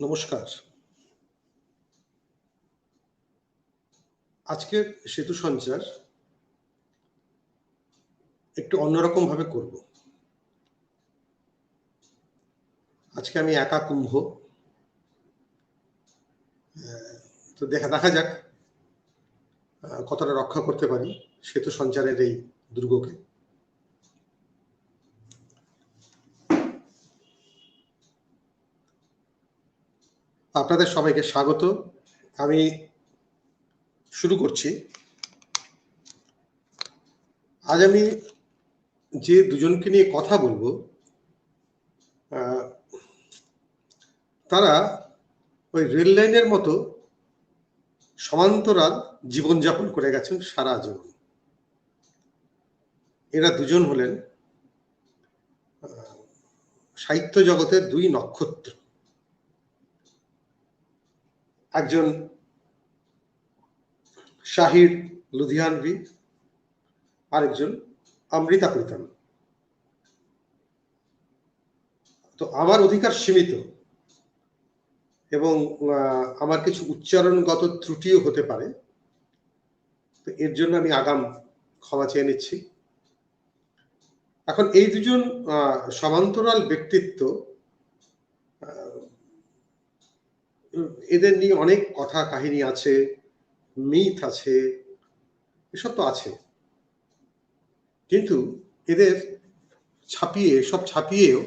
নমস্কার। আজকের সেতু সঞ্চার একটু অন্যরকম ভাবে করব। আজকে আমি একা কুম্ভ। তো দেখা যাক কতটা রক্ষা করতে পারি সেতু সঞ্চারের এই দুর্গকে। আপনাদের সবাইকে স্বাগত। আমি শুরু করছি। আজ আমি যে দুজনকে নিয়ে কথা বলবো তারা ওই রেল লাইনের মতো সমান্তরাল জীবনযাপন করে গেছেন সারা জীবন। এরা দুজন হলেন সাহিত্য জগতের দুই নক্ষত্র। একজন শাহির লুধিয়ানভি, আরেকজন অমৃতা প্রীতম। তো আমার অধিকার সীমিত এবং আমার কিছু উচ্চারণগত ত্রুটিও হতে পারে, তো এর জন্য আমি আগাম ক্ষমা চেয়ে নিচ্ছি। এখন এই দুজন সমান্তরাল ব্যক্তিত্ব, এদের নিয়ে অনেক কথা কাহিনী আছে, মিথ আছে, এসব তো আছে, কিন্তু এদের ছাপিয়েও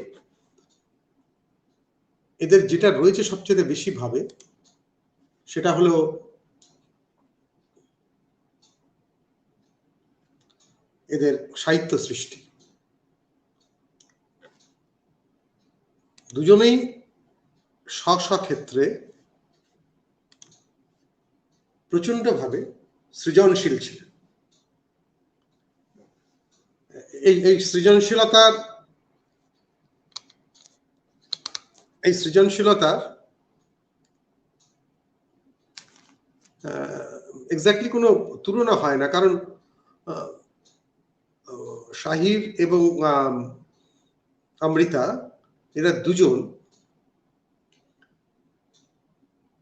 এদের যেটা রয়েছে সবচেয়ে বেশি ভাবে, সেটা হলো এদের সাহিত্য সৃষ্টি। দুজনেই স্বক্ষেত্রে প্রচন্ডভাবে সৃজনশীল ছিলেন। এই সৃজনশীলতার এক্স্যাক্টলি কোনো তুলনা হয় না, কারণ শাহির এবং অমৃতা এরা দুজন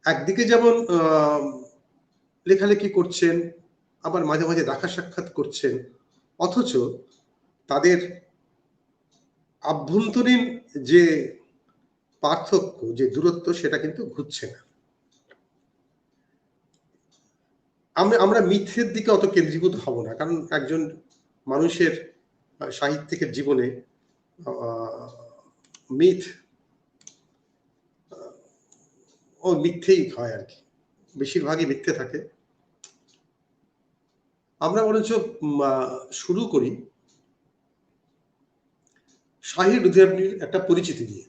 একদিকে যেমন লেখালেখি করছেন, আবার মাঝে মাঝে দেখা সাক্ষাৎ করছেন, অথচ তাদের আভ্যন্তরীণ যে পার্থক্য, যে দূরত্ব, সেটা কিন্তু ঘুরছে না। আমরা মিথ্যের দিকে অত কেন্দ্রীভূত হব না, কারণ একজন মানুষের সাহিত্যিকের জীবনে মিথ ও মিথ্যেই হয় আর কি, বেশিরভাগই মিথ্যে থাকে। আমরা বরঞ্চ শুরু করি শাহির লুধিয়ানভির একটা পরিচিতি দিয়ে।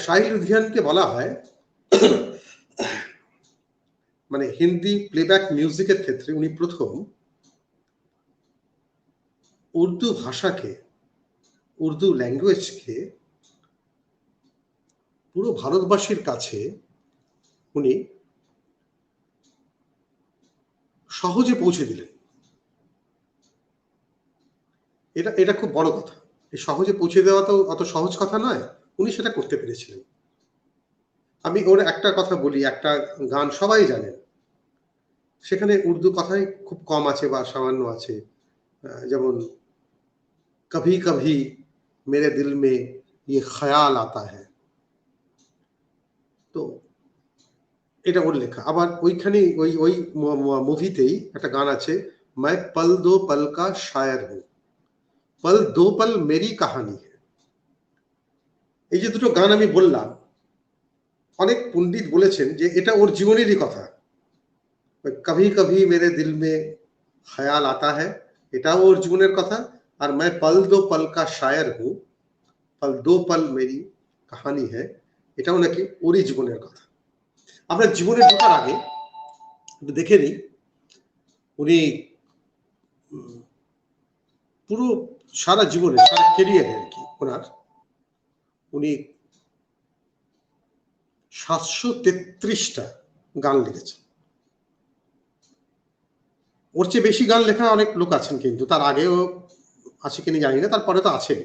শাহির লুধিয়ানকে বলা হয় মানে হিন্দি প্লেব্যাক মিউজিকের ক্ষেত্রে উনি প্রথম উর্দু ভাষাকে, উর্দু ল্যাঙ্গুয়েজকে পুরো ভারতবাসীর কাছে উনি সহজে পৌঁছে দিলেন। এটা খুব বড় কথা। এই সহজে পৌঁছে দেওয়া তো অত সহজ কথা নয়, উনি সেটা করতে পেরেছিলেন। আমি ওর একটা কথা বলি, একটা গান সবাই জানেন, সেখানে উর্দু কথাই খুব কম আছে বা সামান্য আছে, যেমন কভি কভি মেরে দিল মে ইয়ে খেয়াল আতা হ্যায়। তো এটা ওর লেখা। আবার ওইখানে ওই মুভিতেই একটা গান আছে, मैं पल दो पल का शायर हूं, पल दो पल मेरी कहानी है। এই যে দুটো গান আমি বললাম, অনেক পণ্ডিত বলেছেন যে এটা ওর জীবনেরই কথা। কভি কভি মেরে দিল মে খেয়াল আতা হ্যায়, এটাও ওর জীবনের কথা। আর मैं पल दो पल का शायर हूं, पल दो पल मेरी कहानी है, এটাও নাকি ওরই জীবনের কথা। আমরা জীবনে ঢোকার আগে দেখে নিই উনি পুরো সারা জীবনে, সারা ক্যারিয়ারে আর কি, ওনার উনি 733টা গান লিখেছেন। ওর চেয়ে বেশি গান লেখা অনেক লোক আছেন, কিন্তু তার আগেও আছে কিনা জানি না, তারপরে তো আছেন।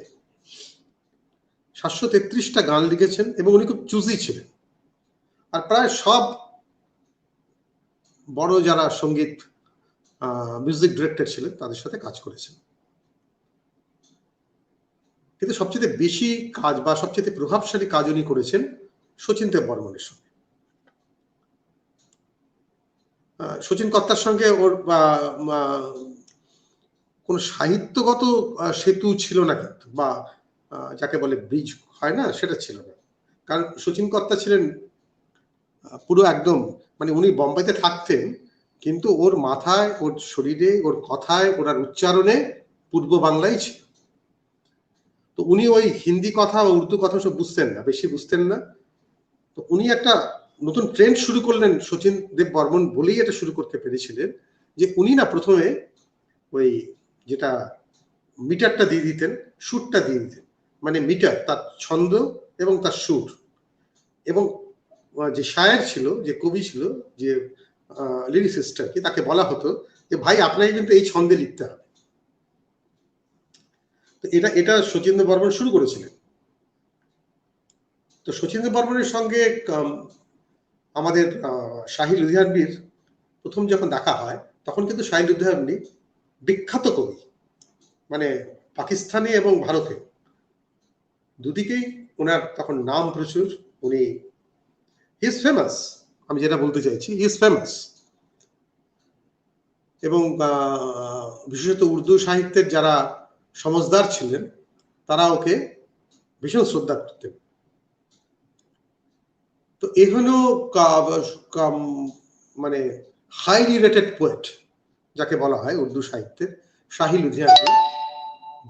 733টা গান লিখেছেন এবং উনি খুব চুজি ছিলেন। আর প্রায় সব বড় যারা সঙ্গীত মিউজিক ডিরেক্টর ছিলেন তাদের সাথে কাজ করেছেন। কিন্তু সবচেয়ে বেশি কাজ বা সবচেয়ে প্রভাবশালী কাজ উনি করেছেন শচীন দেব বর্মনের সঙ্গে। শচীন কর্তার সঙ্গে ওর কোন সাহিত্যগত সেতু ছিল না, কিন্তু বা যাকে বলে ব্রিজ হয় না, সেটা ছিল না। কারণ শচীন কর্তা ছিলেন পুরো একদম, মানে উনি বোম্বেতে থাকতেন কিন্তু ওর মাথায়, ওর শরীরে, ওর কথায়, ওনার উচ্চারণে পূর্ব বাংলাই ছিল। তো উনি ওই হিন্দি কথা ও উর্দু কথা সব বুঝতেন না, বেশি বুঝতেন না। তো উনি একটা নতুন ট্রেন্ড শুরু করলেন, শচীন দেব বর্মন বলেই এটা শুরু করতে পেরেছিলেন, যে উনি না প্রথমে ওই যেটা মিটারটা দিয়ে দিতেন, সুরটা দিয়ে দিতেন, মানে মিটার তার ছন্দ এবং তার সুর, এবং যে শায়ের ছিল, যে কবি ছিল, যে লিরিসিস্ট আর কি, তাকে বলা হতো যে ভাই আপনাকে কিন্তু এই ছন্দে লিখতে হবে। তো এটা শচীন দেব বর্মন শুরু করেছিলেন। তো শচীন দেব বর্মনের সঙ্গে আমাদের শাহী লুধিয়ানবির প্রথম যখন দেখা হয়, তখন কিন্তু শাহী লুধিয়ানবি বিখ্যাত কবি, মানে পাকিস্তানে এবং ভারতে দুদিকেই ওনার তখন নাম প্রচুর। উনি ইজ ফেমাস, আমি যেটা বলতে চাইছি, ইজ ফেমাস। এবং বিশেষত উর্দু সাহিত্যের যারা সমজদার ছিলেন তারা ওকে ভীষণ শ্রদ্ধা করতেন। তো এ হলো মানে হাইলি রেটেড পোয়েট যাকে বলা হয় উর্দু সাহিত্যের শাহী লুধিয়ানবি।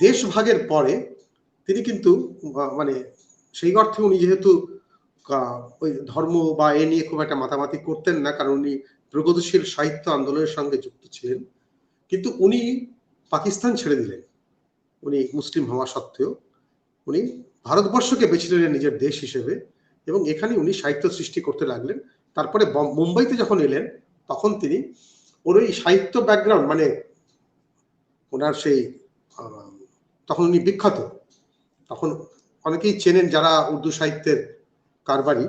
দেশভাগের পরে তিনি কিন্তু মানে সেই অর্থে উনি যেহেতু ওই ধর্ম বা এ নিয়ে খুব একটা মাতামাতি করতেন না, কারণ উনি প্রগতিশীল সাহিত্য আন্দোলনের সঙ্গে যুক্ত ছিলেন, কিন্তু উনি পাকিস্তান ছেড়ে দিলেন। উনি মুসলিম হওয়া সত্ত্বেও উনি ভারতবর্ষকে বেছে নিলেন নিজের দেশ হিসেবে, এবং এখানে উনি সাহিত্য সৃষ্টি করতে লাগলেন। তারপরে মুম্বাইতে যখন এলেন তখন তিনি ওর ওই সাহিত্য ব্যাকগ্রাউন্ড, মানে ওনার সেই তখন উনি বিখ্যাত, তখন অনেকেই চেনেন যারা উর্দু সাহিত্যের কারবারি,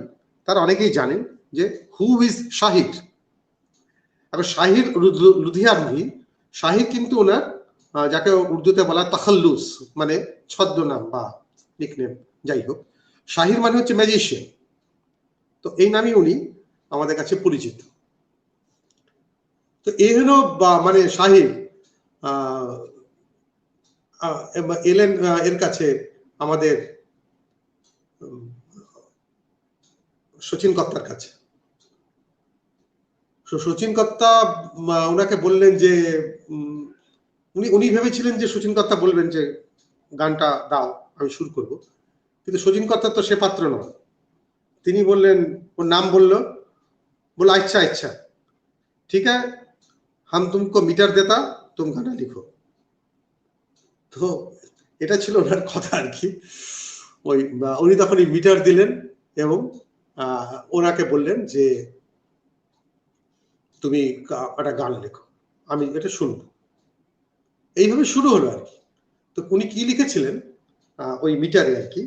তারা অনেকেই জানেন যে হু ইজ শাহির। এখন শাহির লুধিয়ানভি, শাহির কিন্তু ওনার যাকে উর্দুতে বলা তাখাল্লুস, মানে ছদ্মনাম বা নিকনেম, যাই হোক, শাহির মানে হচ্ছে ম্যাজিশিয়ান। তো এই নামই উনি আমাদের কাছে পরিচিত। তো এই হলো মানে শাহির এলেন এর কাছে আমাদের শচীন কর্তার কাছে। শচীন কর্তা ওনাকে বললেন যে উনি ভেবেছিলেন যে শচীন কর্তা বলবেন যে গানটা দাও, আমি শুরু করব, কিন্তু শচীন কর্তা তো সে পাত্র নয়। তিনি বললেন, ওর নাম বললো আচ্ছা আচ্ছা ঠিক আছে, হাম তুমকো মিটার দেতা, তুম গানা লিখো। তো এটা ছিল ওনার কথা আর কি। ওই উনি তখন মিটার দিলেন এবং ওনাকে বললেন যে তুমি একটা গান লেখো, আমি এটা শুনবো। এইভাবে শুরু হলো আর কি। তো উনি কি লিখেছিলেন ওই মিটারে আর কি,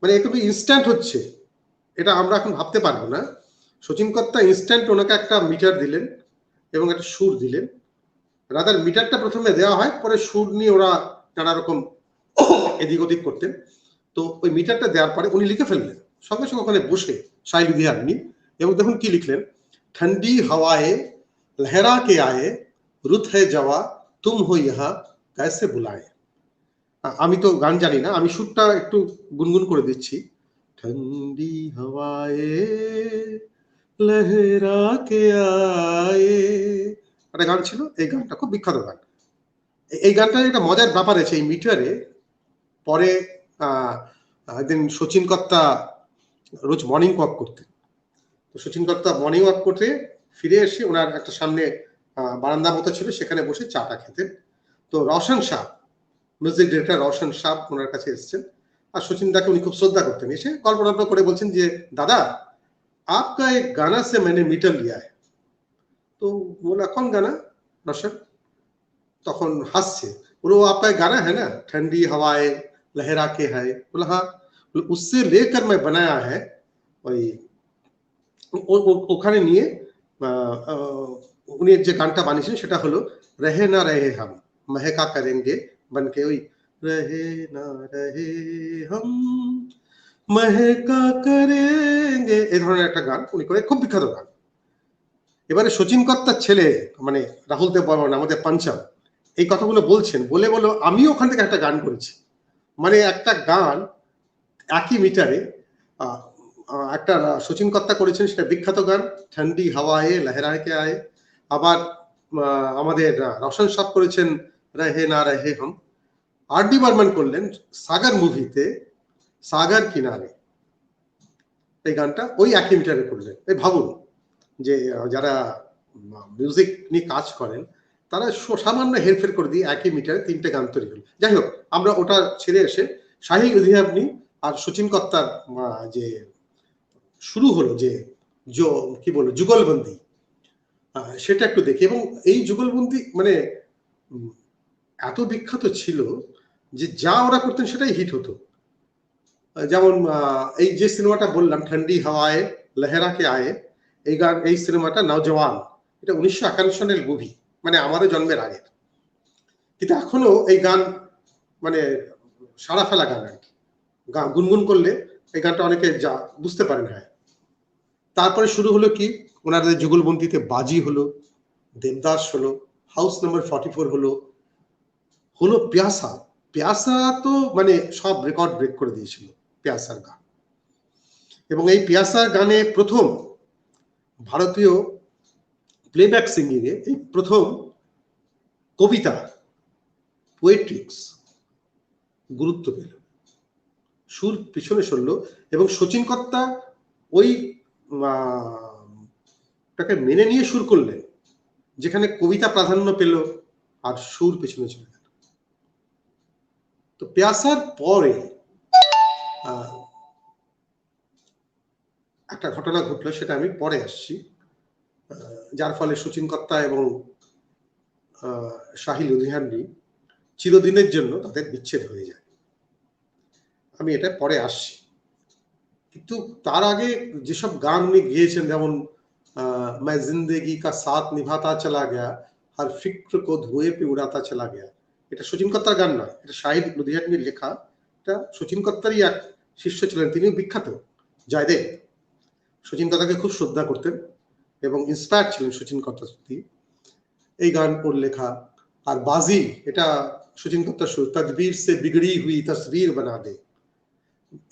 মানে একটু ইনস্ট্যান্ট হচ্ছে, এটা আমরা এখন ভাবতে পারবো না। শচীন কর্তা ইনস্ট্যান্ট ওনাকে একটা মিটার দিলেন এবং একটা সুর দিলেন। রাদার মিটারটা প্রথমে দেওয়া হয়, পরে সুর নিয়ে ওরা নানা রকম এদিক ওদিক করতেন। তো ওই মিটারটা দেওয়ার পরে উনি লিখে ফেললেন সঙ্গে সঙ্গে ওখানে বসে শাহী লুধিয়ানবি। এবং দেখুন কি লিখলেন, ঠান্ডি হাওয়ায়ে লহরা কে আয়ে, রুত হে যাওয়া তুম হো ইহা कैसे बुलाए। আমি তো গান জানি না, আমি সুরটা একটু গুনগুন করে দিচ্ছি। ঠান্ডি হাওয়ায়ে লহরা কে আয়ে, একটা গান ছিল, এই গানটা খুব বিখ্যাত গান। এই গানটার একটা মজার ব্যাপার আছে, এই মিটারে পরে একদিন শচীন কর্তা রোজ মর্নিং ওয়াক করতেন। তো শচীন কর্তা মর্নিং ওয়াক করতে ফিরে এসে ওনার একটা সামনে বারান্দা মতো ছিল, সেখানে বসে চাটা খেতেন। তো রওশন শাহ, মিউজিক ডিরেক্টর রওশন শাহ ওনার কাছে এসেছেন, আর শচীন দাকে উনি খুব শ্রদ্ধা করতেন। এসে গল্প করে বলছেন যে দাদা आपका एक गाना से मैंने मीटर लिया है। तो बोला कौन गाना रोशन, তখন হাসছে, बोलो आपका एक गाना है ना, ठंडी हवाएं लहरा के है। बोला हाँ। उससे लेकर मैं बनाया है ওই ওখানে নিয়ে উনি যে গানটা বানিয়েছেন সেটা হলো রহে না রহে হাম महका करेंगे बनके ওই रहे ना रहे हम महका करेंगे এই ধরনের একটা গান উনি করে, খুব বিখ্যাত গান। এবারে শচীন কর্তার ছেলে মানে রাহুল দেব বর্মন আমাদের পাঞ্চাল এই কথাগুলো বলছেন, বলে বলো আমিও ওখান থেকে একটা গান করেছি। মানে একটা গান একই মিটারে একটা শচীন কর্তা করেছেন, সেটা বিখ্যাত গান ঠান্ডি হাওয়ায়ে লহরাকে আয়ে। আবার আমাদের রওশন সাহ করেছেন রহে না রহে হাম। আর ডি বর্মন করলেন সাগর মুভিতে সাগর কিনারে, এই গানটা ওই একই মিটারে করলেন। এই ভাবুন যে যারা মিউজিক নিয়ে কাজ করেন তারা সামান্য হেরফের করে দিয়ে একই মিটারে তিনটে গান তৈরি হল। যাই হোক, আমরা ওটা ছেড়ে এসে শাহী লুধিয়ানভি আর শচীন কর্তার যে শুরু হলো যে কি বলবো যুগলবন্দি, সেটা একটু দেখি। এবং এই যুগলবন্দি মানে এত বিখ্যাত ছিল যে যা ওরা করতেন সেটাই হিট হতো। যেমন এই যে সিনেমাটা বললাম ঠান্ডি হাওয়ায়ে লহরাকে আয়ে, এই গান এই সিনেমাটা নওজওয়ান, এটা 1951 সালের মুভি, মানে আমাদের জন্মের আগে। কিন্তু এখনো এই গান মানে সারা ফেলা গান আর কি, গান গুনগুন করলে এই গানটা অনেকে যা বুঝতে পারেন। হ্যাঁ, তারপরে শুরু হলো কি ওনাদের যুগলবন্দিতে বাজি হলো, দেবদাস হলো, হাউস নাম্বার 44 হলো, হলো প্যাসা। প্যাসা তো মানে সব রেকর্ড ব্রেক করে দিয়েছিল প্যাসার গান। এবং এই প্যাসার গানে প্রথম ভারতীয় প্লেব্যাক সিঙ্গিং এ এই প্রথম কবিতা পোয়েট্রিক্স গুরুত্ব পেল, সুর পিছনে সরল। এবং শচীন কর্তা ওই তাকে মেনে নিয়ে সুর করলেন, যেখানে কবিতা প্রাধান্য পেল আর সুর পেছনে চলে গেল। তো প্যাসার পরে একটা ঘটনা ঘটলো, সেটা আমি পরে আসছি, যার ফলে শচীন কর্তা এবং শাহী লুধিয়ানভি চিরদিনের জন্য তাদের বিচ্ছেদ হয়ে যায়। আমি এটা পরে আসছি। কিন্তু তার আগে যেসব গান উনি গিয়েছেন, যেমন मैं जिंदगी का साथ निभाता चला गया हर फिक्र को धुएं पे उड़ाता चला गया, এটা শচীন কর্তার গান নয়, এটা শাহী লুধিয়ানভির লেখা। এটা শচীন কর্তারই এক শিষ্য ছিলেন, তিনি বিখ্যাত জয়দেব। শচীন কর্তাকে খুব শ্রদ্ধা করতেন এবং ইন্সপায়ার ছিলেন শচীন কর্তার প্রতি। এই গান ওর লেখা। আর বাজি, এটা শচীন কর্তার সুর, তদবীর সে বিগড়ি হুই তসবীর বানা দে,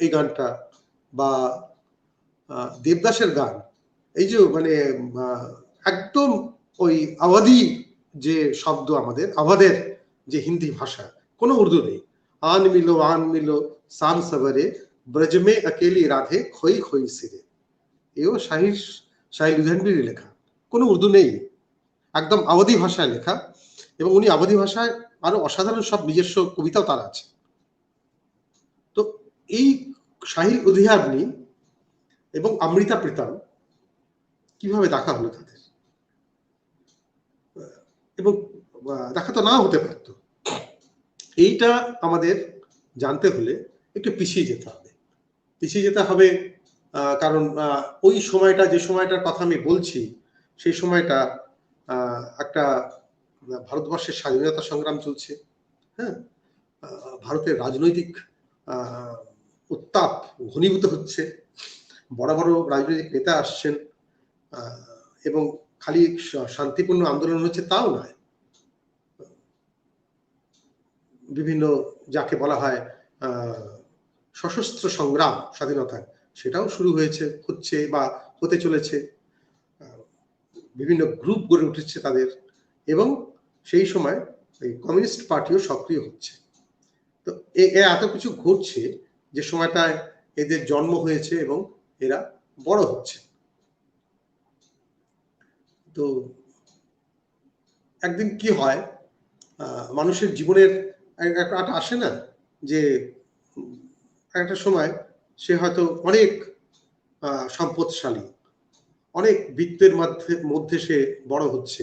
এই গানটা। বা দেবদাসের গান, এই যে মানে একদম ওই আওয়াধি যে শব্দ, আমাদের আওয়াধের যে হিন্দি ভাষা, কোনো উর্দু নেই। আন মিলো সাম সবরে ব্রজ মে अकेली রাধে খই খই সিরে, এও শাহী লুধিয়ানভির লেখা, কোনো উর্দু নেই, একদম আওয়াধি ভাষায় লেখা। এবং উনি আওয়াধি ভাষায় আরো অসাধারণ সব নিজস্ব কবিতাও তার আছে। তো এই শাহী লুধিয়ানভি এবং অমৃতা প্রীতম কিভাবে দেখা হলো তাদের, এবং দেখা তো না হতে পারত, এইটা আমাদের জানতে হলে একটু পিছিয়ে যেতে হবে। কারণ ওই সময়টা, যে সময়টার কথা আমি বলছি, সেই সময়টা একটা ভারতবর্ষের স্বাধীনতা সংগ্রাম চলছে। হ্যাঁ, ভারতের রাজনৈতিক উত্তাপ ঘনীভূত হচ্ছে, বড় বড় রাজনৈতিক নেতা আসছেন, এবং খালি শান্তিপূর্ণ আন্দোলন হচ্ছে তাও নয়, বিভিন্ন যাকে বলা হয় সশস্ত্র সংগ্রাম স্বাধীনতার, সেটাও শুরু হচ্ছে বা হতে চলেছে। বিভিন্ন গ্রুপ গড়ে উঠেছে তাদের, এবং সেই সময় এই কমিউনিস্ট পার্টিও সক্রিয় হচ্ছে। তো এত কিছু ঘটছে যে সময়টায় এদের জন্ম হয়েছে এবং এরা বড় হচ্ছে। তো একদিন কি হয়, মানুষের জীবনের একটা আসে না যে একটা সময় সে হয়তো অনেক সম্পদশালী, অনেক বৃত্তের মধ্যে সে বড় হচ্ছে,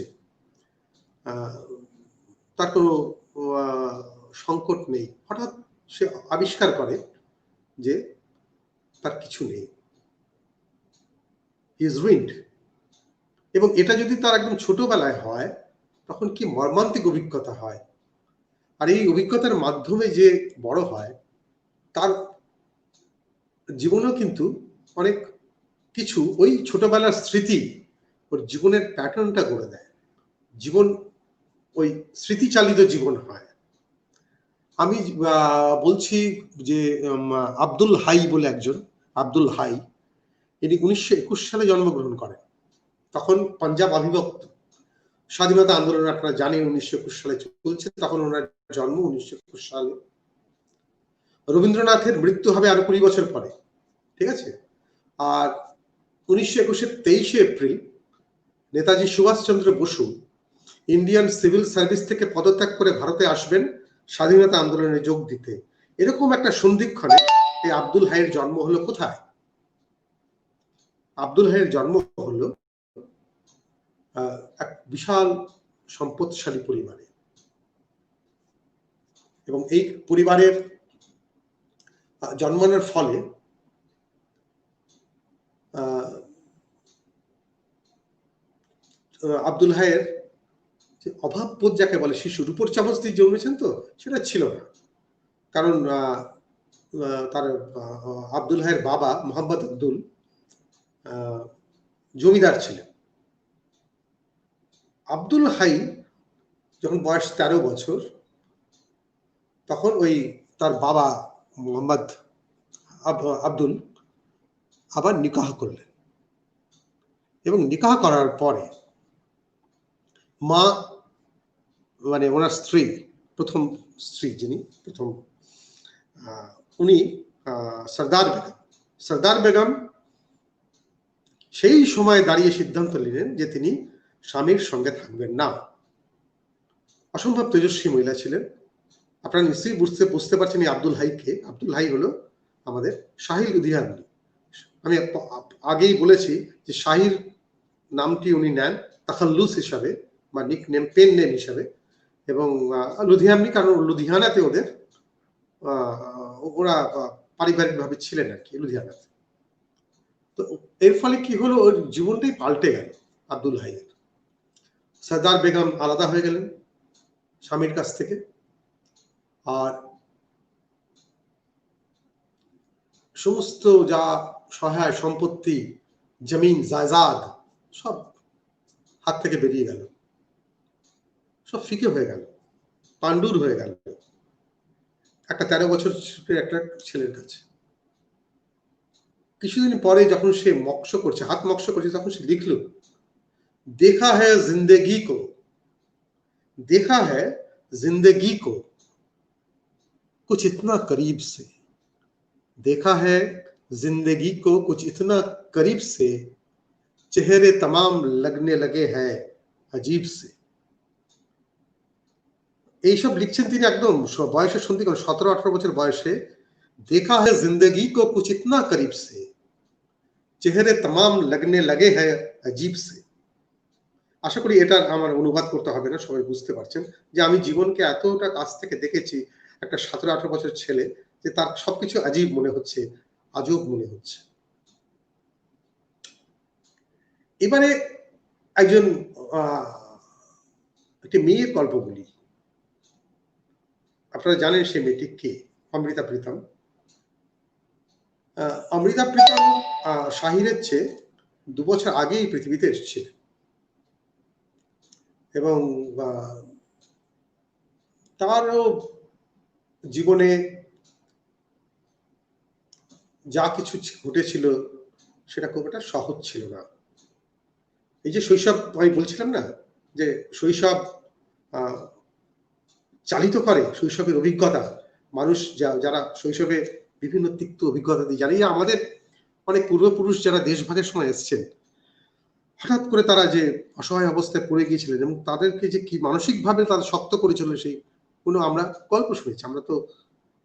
তার কোনো সংকট নেই। হঠাৎ সে আবিষ্কার করে যে তার কিছু নেই, হি ইজ রুইন্ড। এবং এটা যদি তার একদম ছোটবেলায় হয় তখন কি মর্মান্তিক অভিজ্ঞতা হয়। আর এই অভিজ্ঞতার মাধ্যমে যে বড় হয় তার জীবনেও কিন্তু অনেক কিছু ওই ছোটবেলার স্মৃতি ওর জীবনের প্যাটার্নটা করে দেয়, জীবন ওই স্মৃতিচালিত জীবন হয়। আমি বলছি যে আব্দুল হাই বলে একজন, আব্দুল হাই, ইনি 1921 সালে জন্মগ্রহণ করেন। তখন পাঞ্জাব অবিভক্ত, স্বাধীনতা আন্দোলন আপনারা জানেন 1921 সালে চলছে, তখন ওনার জন্ম 1921 সালে। রবীন্দ্রনাথের মৃত্যু হবে আরো 20 বছর পরে, ঠিক আছে। আর 1921-এর 23শে April Netaji Subhash Chandra Bose Indian civil service থেকে পদত্যাগ করে ভারতে আসবেন স্বাধীনতা আন্দোলনে যোগ দিতে। এরকম একটা সন্ধিক্ষণে এই আব্দুল হাইয়ের জন্ম হলো কোথায়? আব্দুল হাইয়ের জন্ম হলো এক বিশাল সম্পদশালী পরিবারে, এবং এই পরিবারের জন্মানোর ফলে আব্দুল হাইয়ের অভাববোধ যাকে বলে, শিশু রূপোর চামচ দিয়ে জন্মেছেন তো সেটা ছিল না। কারণ তার আব্দুল হাইয়ের বাবা মোহাম্মদ আব্দুল জমিদার ছিলেন। আব্দুল হাই যখন বয়স 13 বছর তখন ওই তার বাবা মোহাম্মদ আব্দুল আবার নিকাহ করলেন, এবং নিকাহ করার পরে মা মানে ওনার স্ত্রী, প্রথম স্ত্রী যিনি প্রথম, উনি সর্দার বেগম সেই সময় দাঁড়িয়ে সিদ্ধান্ত নিলেন যে তিনি স্বামীর সঙ্গে থাকবেন না। অসম্ভব তেজস্বী মহিলা ছিলেন। আপনারা নিশ্চয়ই বুঝতে পারছেন এই আব্দুল হাইকে। আব্দুল হাই হলো আমাদের শাহির লুধিয়ানবি। আমি আগেই বলেছি যে শাহির নামটি উনি নেন তাখাল্লুস হিসাবে বা নিক নেম, পেন নেম হিসাবে, এবং লুধিয়ানবি কারণ লুধিয়ানাতে ওদের ওরা পারিবারিকভাবে ছিলেন আর কি লুধিয়ানাতে। তো এর ফলে কি হলো, ওর জীবনটাই পাল্টে গেল আব্দুল হাইয়ের। সর্দার বেগম আলাদা হয়ে গেলেন স্বামীর কাছ থেকে, আর সমস্ত যা সহায় সম্পত্তি, জমিন জায়দাদ সব হাত থেকে বেরিয়ে গেল, সব ফিকে হয়ে গেল, পাণ্ডুর হয়ে গেল একটা 13 বছর একটা ছেলের কাছে। কিছুদিন পরে যখন সে মক্স করছে, হাত মক্স করছে, তখন সে লিখল, দেখা है जिंदगी को, देखा है जिंदगी को कुछ इतना करीब से, देखा है जिंदगी को कुछ इतना करीब से, चेहरे तमाम लगने लगे हैं अजीब से। এইসব লিখছেন তিনি একদম বয়সের সন্ধিক্ষণ, 17-18 বছর বয়সে। দেখা है जिंदगी को कुछ इतना करीब से, चेहरे तमाम लगने लगे हैं अजीब से। আশা করি এটা আমার অনুবাদ করতে হবে না, সবাই বুঝতে পারছেন যে আমি জীবনকে এতটা কাছ থেকে দেখেছি একটা 17-18 বছর ছেলে, যে তার সবকিছু আজীব মনে হচ্ছে, আজব মনে হচ্ছে। এবারে একজন একটি মেয়ের গল্প বলি। আপনারা জানেন সে মেয়েটি কে? অমৃতা প্রীতম। অমৃতা প্রীতম শাহিরের চেয়ে 2 বছর আগেই পৃথিবীতে এসেছিলেন, এবং তারও জীবনে যা কিছু ঘটেছিল সেটা খুব একটা সহজ ছিল না। এই যে শৈশব, আমি বলছিলাম না যে শৈশব চালিত করে, শৈশবের অভিজ্ঞতা, মানুষ যারা শৈশবে বিভিন্ন তিক্ত অভিজ্ঞতা দিয়ে, জানি আমাদের অনেক পূর্বপুরুষ যারা দেশভাগের সময় এসছেন, হঠাৎ করে তারা যে অসহায় অবস্থায় পড়ে গিয়েছিলেন এবং তাদেরকে যে কি মানসিকভাবে তারা শক্ত করেছিল, সেই কোনো আমরা গল্প শুনেছি, আমরা তো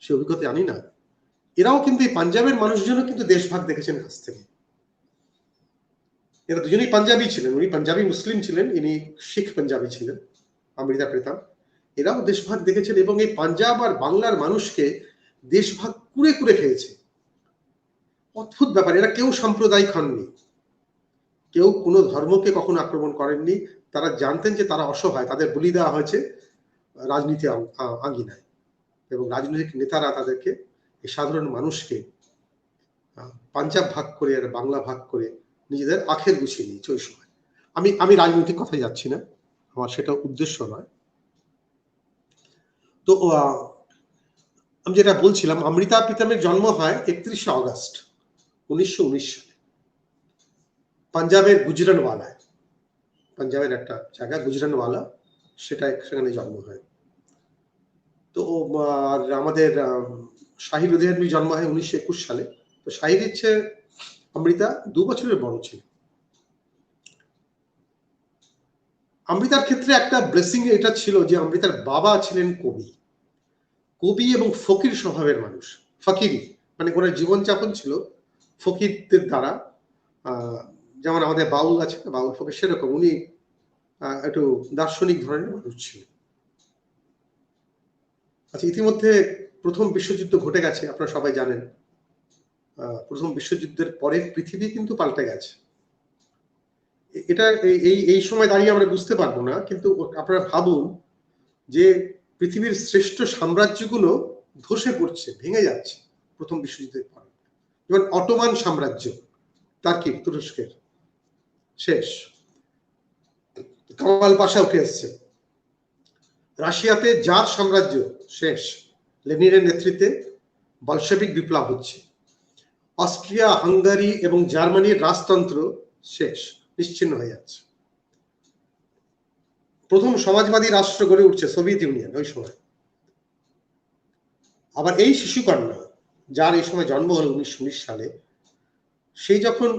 সে অভিজ্ঞতা জানি না। এরাও কিন্তু এই পাঞ্জাবের মানুষজনও কিন্তু দেশভাগ দেখেছেন কাছ থেকে। এরা দুজনেই পাঞ্জাবি ছিলেন, উনি পাঞ্জাবি মুসলিম ছিলেন, ইনি শিখ পাঞ্জাবি ছিলেন অমৃতা প্রীতম। এরাও দেশভাগ দেখেছেন এবং এই পাঞ্জাব আর বাংলার মানুষকে দেশভাগ কুড়ে কুড়ে খেয়েছে। অদ্ভুত ব্যাপার, এরা কেউ সাম্প্রদায়িক হননি, কেউ কোনো ধর্মকে কখনো আক্রমণ করেননি। তারা জানতেন যে তারা অসহায়, তাদের বলি দেওয়া হয়েছে রাজনীতি আঙ্গিনায়, এবং রাজনৈতিক নেতারা তাদেরকে, এই সাধারণ মানুষকে পাঞ্জাব ভাগ করে আর বাংলা ভাগ করে নিজেদের আখের গুছিয়ে নিয়েছে ওই সময়। আমি রাজনৈতিক কথায় যাচ্ছি না, আমার সেটা উদ্দেশ্য নয়। তো আমি যেটা বলছিলাম, অমৃতা প্রীতমের জন্ম হয় 31শে অগস্ট 1919 সালে পাঞ্জাবের গুজরানওয়ালায়, পাঞ্জাবের একটা জায়গা গুজরানওয়ালা, সেখানে জন্ম হয়। তো আর আমাদের শাহির উদয়ানবীর জন্ম হয় 1921 সালে। তো শাহির ইচ্ছে অমৃতা 2 বছরের বড় ছিল। অমৃতার ক্ষেত্রে একটা ব্লেসিং এটা ছিল যে অমৃতার বাবা ছিলেন কবি এবং ফকির স্বভাবের মানুষ। ফকিরি মানে ওনার জীবনযাপন ছিল ফকিরদের দ্বারা, যেমন আমাদের বাউল আছে বাউল ফকির, সেরকম উনি একটু দার্শনিক ধরনের মানুষ ছিলেন। আচ্ছা, ইতিমধ্যে প্রথম বিশ্বযুদ্ধ ঘটে গেছে, আপনারা সবাই জানেন। প্রথম বিশ্বযুদ্ধের পরে পৃথিবী কিন্তু পাল্টে গেছে। এটা এই সময় দাঁড়িয়ে আমরা বুঝতে পারবো না, কিন্তু আপনারা ভাবুন যে পৃথিবীর শ্রেষ্ঠ সাম্রাজ্যগুলো ধসে পড়ছে, ভেঙে যাচ্ছে প্রথম বিশ্বযুদ্ধের পরে। যেমন অটোমান সাম্রাজ্য, তুরস্কের শেষ, কামাল পাশা উঠে এসছে। রাশিয়াতে জার সাম্রাজ্য শেষ, লেনিনের নেতৃত্বে বলশেভিক বিপ্লব হচ্ছে। অস্ট্রিয়া, হাঙ্গারি এবং জার্মানির রাজতন্ত্র শেষ, নিশ্চিহ্ন হয়ে যাচ্ছে। প্রথম সমাজবাদী রাষ্ট্র গড়ে উঠছে সোভিয়েত ইউনিয়ন ওই সময়। আবার এই শিশুকন্যা, যার এই সময় জন্ম হলো 1919 সালে, সেই যখন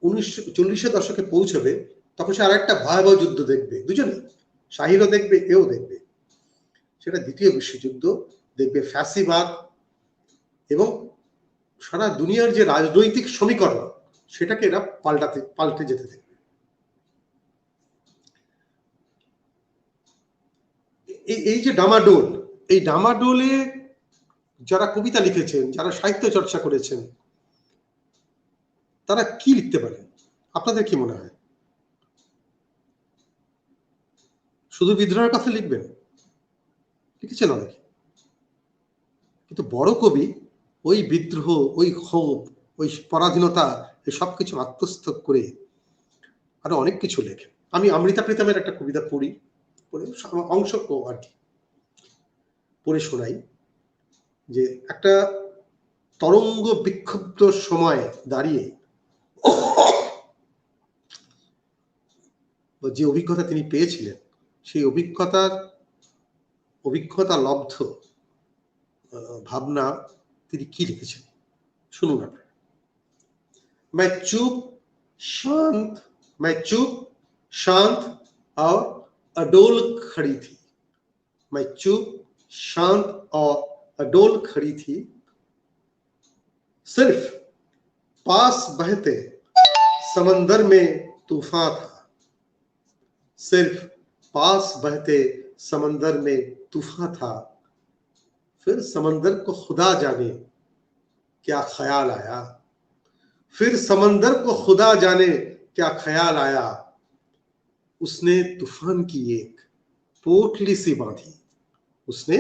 1940-এর দশকে পৌঁছবে, তখন সে আর একটা ভয়াবহ যুদ্ধ দেখবে, দুজনে, শাহিরও দেখবে, এও দেখবে। সেটা দ্বিতীয় বিশ্বযুদ্ধ দেখবে। ফ্যাসিবাদ এবং সারা দুনিয়ার যে রাজনৈতিক সমীকরণ, সেটাকে এরা পাল্টে যেতে দেখবে। এই যে ডামাডোল, এই ডামাডোলে যারা কবিতা লিখেছেন, যারা সাহিত্য চর্চা করেছেন, তারা কি লিখতে পারেন? আপনাদের কি মনে হয়? শুধু বিদ্রোহের কথা লিখবেন? লিখেছেন অনেকে, কিন্তু বড় কবি ওই বিদ্রোহ, ওই ক্ষোভ, ওই পরাধীনতা, এই সবকিছু আত্মস্থ করে আরো অনেক কিছু লেখেন। আমি অমৃতা প্রীতমের একটা কবিতা পড়ি, অংশ আর কি পড়ে শোনাই। যে একটা তরঙ্গ বিক্ষুব্ধ সময় দাঁড়িয়ে যে অভিজ্ঞতা তিনি পেয়েছিলেন, সেই অভিজ্ঞতা লব্ধ ভাবনা তিনি কি লিখেছেন শুনুন আপনারা। मैं चुप शांत और अडोल खड़ी थी, मैं चुप शांत और अडोल खड़ी थी, सिर्फ पास बहते समंदर में तूफान था, सिर्फ पास बहते समंदर में तूफान था, फिर समंदर को खुदा जाने क्या ख्याल आया, फिर समंदर को खुदा जाने क्या ख्याल आया, उसने तूफान की एक पोटली सी बांधी, उसने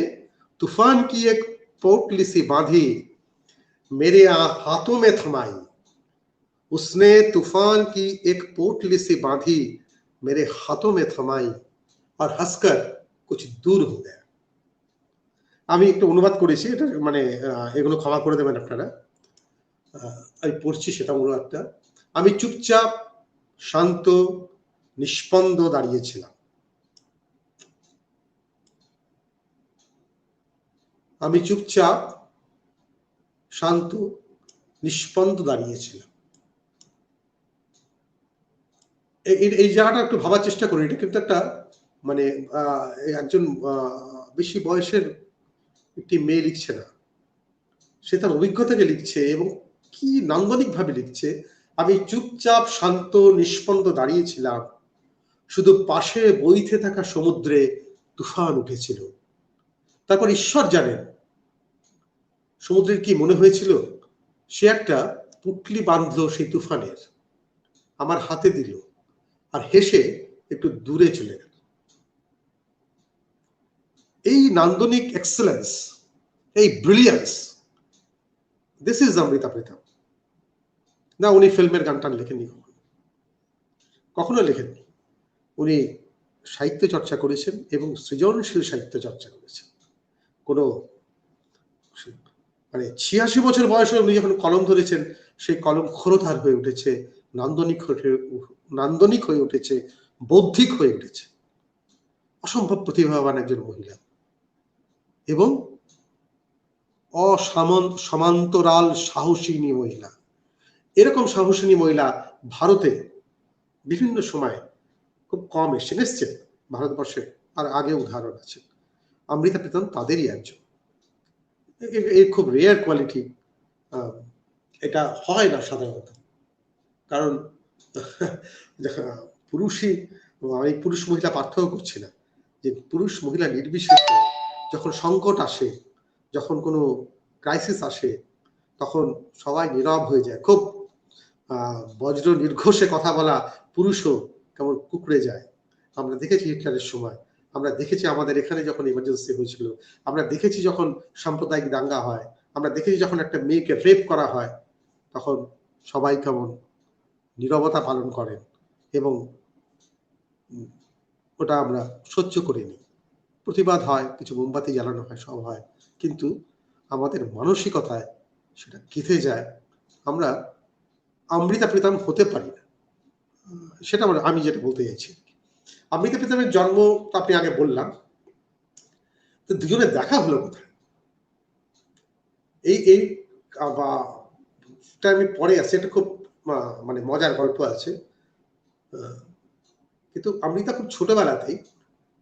तूफान की एक पोटली सी बांधी, मेरे हाथों में थमाई, उसने तूफान की एक पोटली सी बांधी, मेरे हाथों में थमाई, और हंसकर कुछ दूर हो गया। আমি একটু অনুবাদ করেছি, এটা মানে এগুলো ক্ষমা করে দেবেন আপনারা। আমি পড়ছি সেটা অনুবাদটা। আমি চুপচাপ শান্ত নিষ্পন্দ দাঁড়িয়েছিলাম, আমি চুপচাপ শান্ত নিষ্পন্দ দাঁড়িয়েছিলাম। এই জায়গাটা একটু ভাবার চেষ্টা করি। এটা কিন্তু একটা মানে একজন বেশি বয়সের একটি মেয়ে লিখছে না, সে তার অভিজ্ঞতাকে লিখছে এবং কি নান্দনিক ভাবে লিখছে। আমি চুপচাপ শান্ত নিষ্পন্দ দাঁড়িয়েছিলাম, শুধু পাশে বইতে থাকা সমুদ্রে তুফান উঠেছিল। তারপর ঈশ্বর জানেন সমুদ্রের কি মনে হয়েছিল। সে একটা পুটলি বাঁধলো সেই তুফানের, আমার হাতে দিল, আর হেসে একটু দূরে চলে গেল। এই নান্দনিক এক্সেলেন্স, এই brilliance, this is Amrita Pritam. না, উনি ফিল্মের গান টান লেখেননি, কখনো লেখেননি। উনি সাহিত্য চর্চা করেছেন এবং সৃজনশীল সাহিত্য চর্চা করেছেন। কোনো মানে 86 বছর বয়সে উনি যখন কলম ধরেছেন, সেই কলম খরধার হয়ে উঠেছে, নান্দনিক হয়ে উঠেছে, বৌদ্ধিক হয়ে উঠেছে। অসম্ভব প্রতিভাবান একজন মহিলা এবং সমান্তরাল সাহসিনী মহিলা। এরকম সাহসিনী মহিলা ভারতে বিভিন্ন সময় খুব কম এসেছেন ভারতবর্ষে, আর আগে উদাহরণ আছে। অমৃতা প্রীতম তাদেরই একজন। এই খুব রেয়ার কোয়ালিটি, এটা হয় না সাধারণত। কারণ পুরুষই, আমি পুরুষ মহিলা পার্থক্য করছি না, যে পুরুষ মহিলা নির্বিশেষে যখন সংকট আসে, যখন কোনো ক্রাইসিস আসে, তখন সবাই নীরব হয়ে যায়। খুব বজ্র নির্ঘোষে কথা বলা পুরুষও কেমন কুকড়ে যায়। আমরা দেখেছি হিটলারের সময়, আমরা দেখেছি আমাদের এখানে যখন ইমার্জেন্সি হয়েছিল, আমরা দেখেছি যখন সাম্প্রদায়িক দাঙ্গা হয়, আমরা দেখেছি যখন একটা মেয়েকে রেপ করা হয়, তখন সবাই কেমন নীরবতা পালন করেন এবং ওটা আমরা সহ্য করে নিই। প্রতিবাদ হয়, কিছু মোমবাতি জ্বালানো হয়, সব হয়, কিন্তু আমাদের মানসিকতায় সেটা গেঁথে যায়। আমরা অমৃতা প্রীতম হতে পারি না, সেটা আমি যেটা বলতে চাইছি। অমৃতা প্রীতমের জন্ম তো আপনি আগে বললাম, তো দুজনের দেখা হলো কোথায়? এই আমি পরে আছে, এটা খুব মানে মজার গল্প আছে। কিন্তু অমৃতা খুব ছোটবেলাতেই,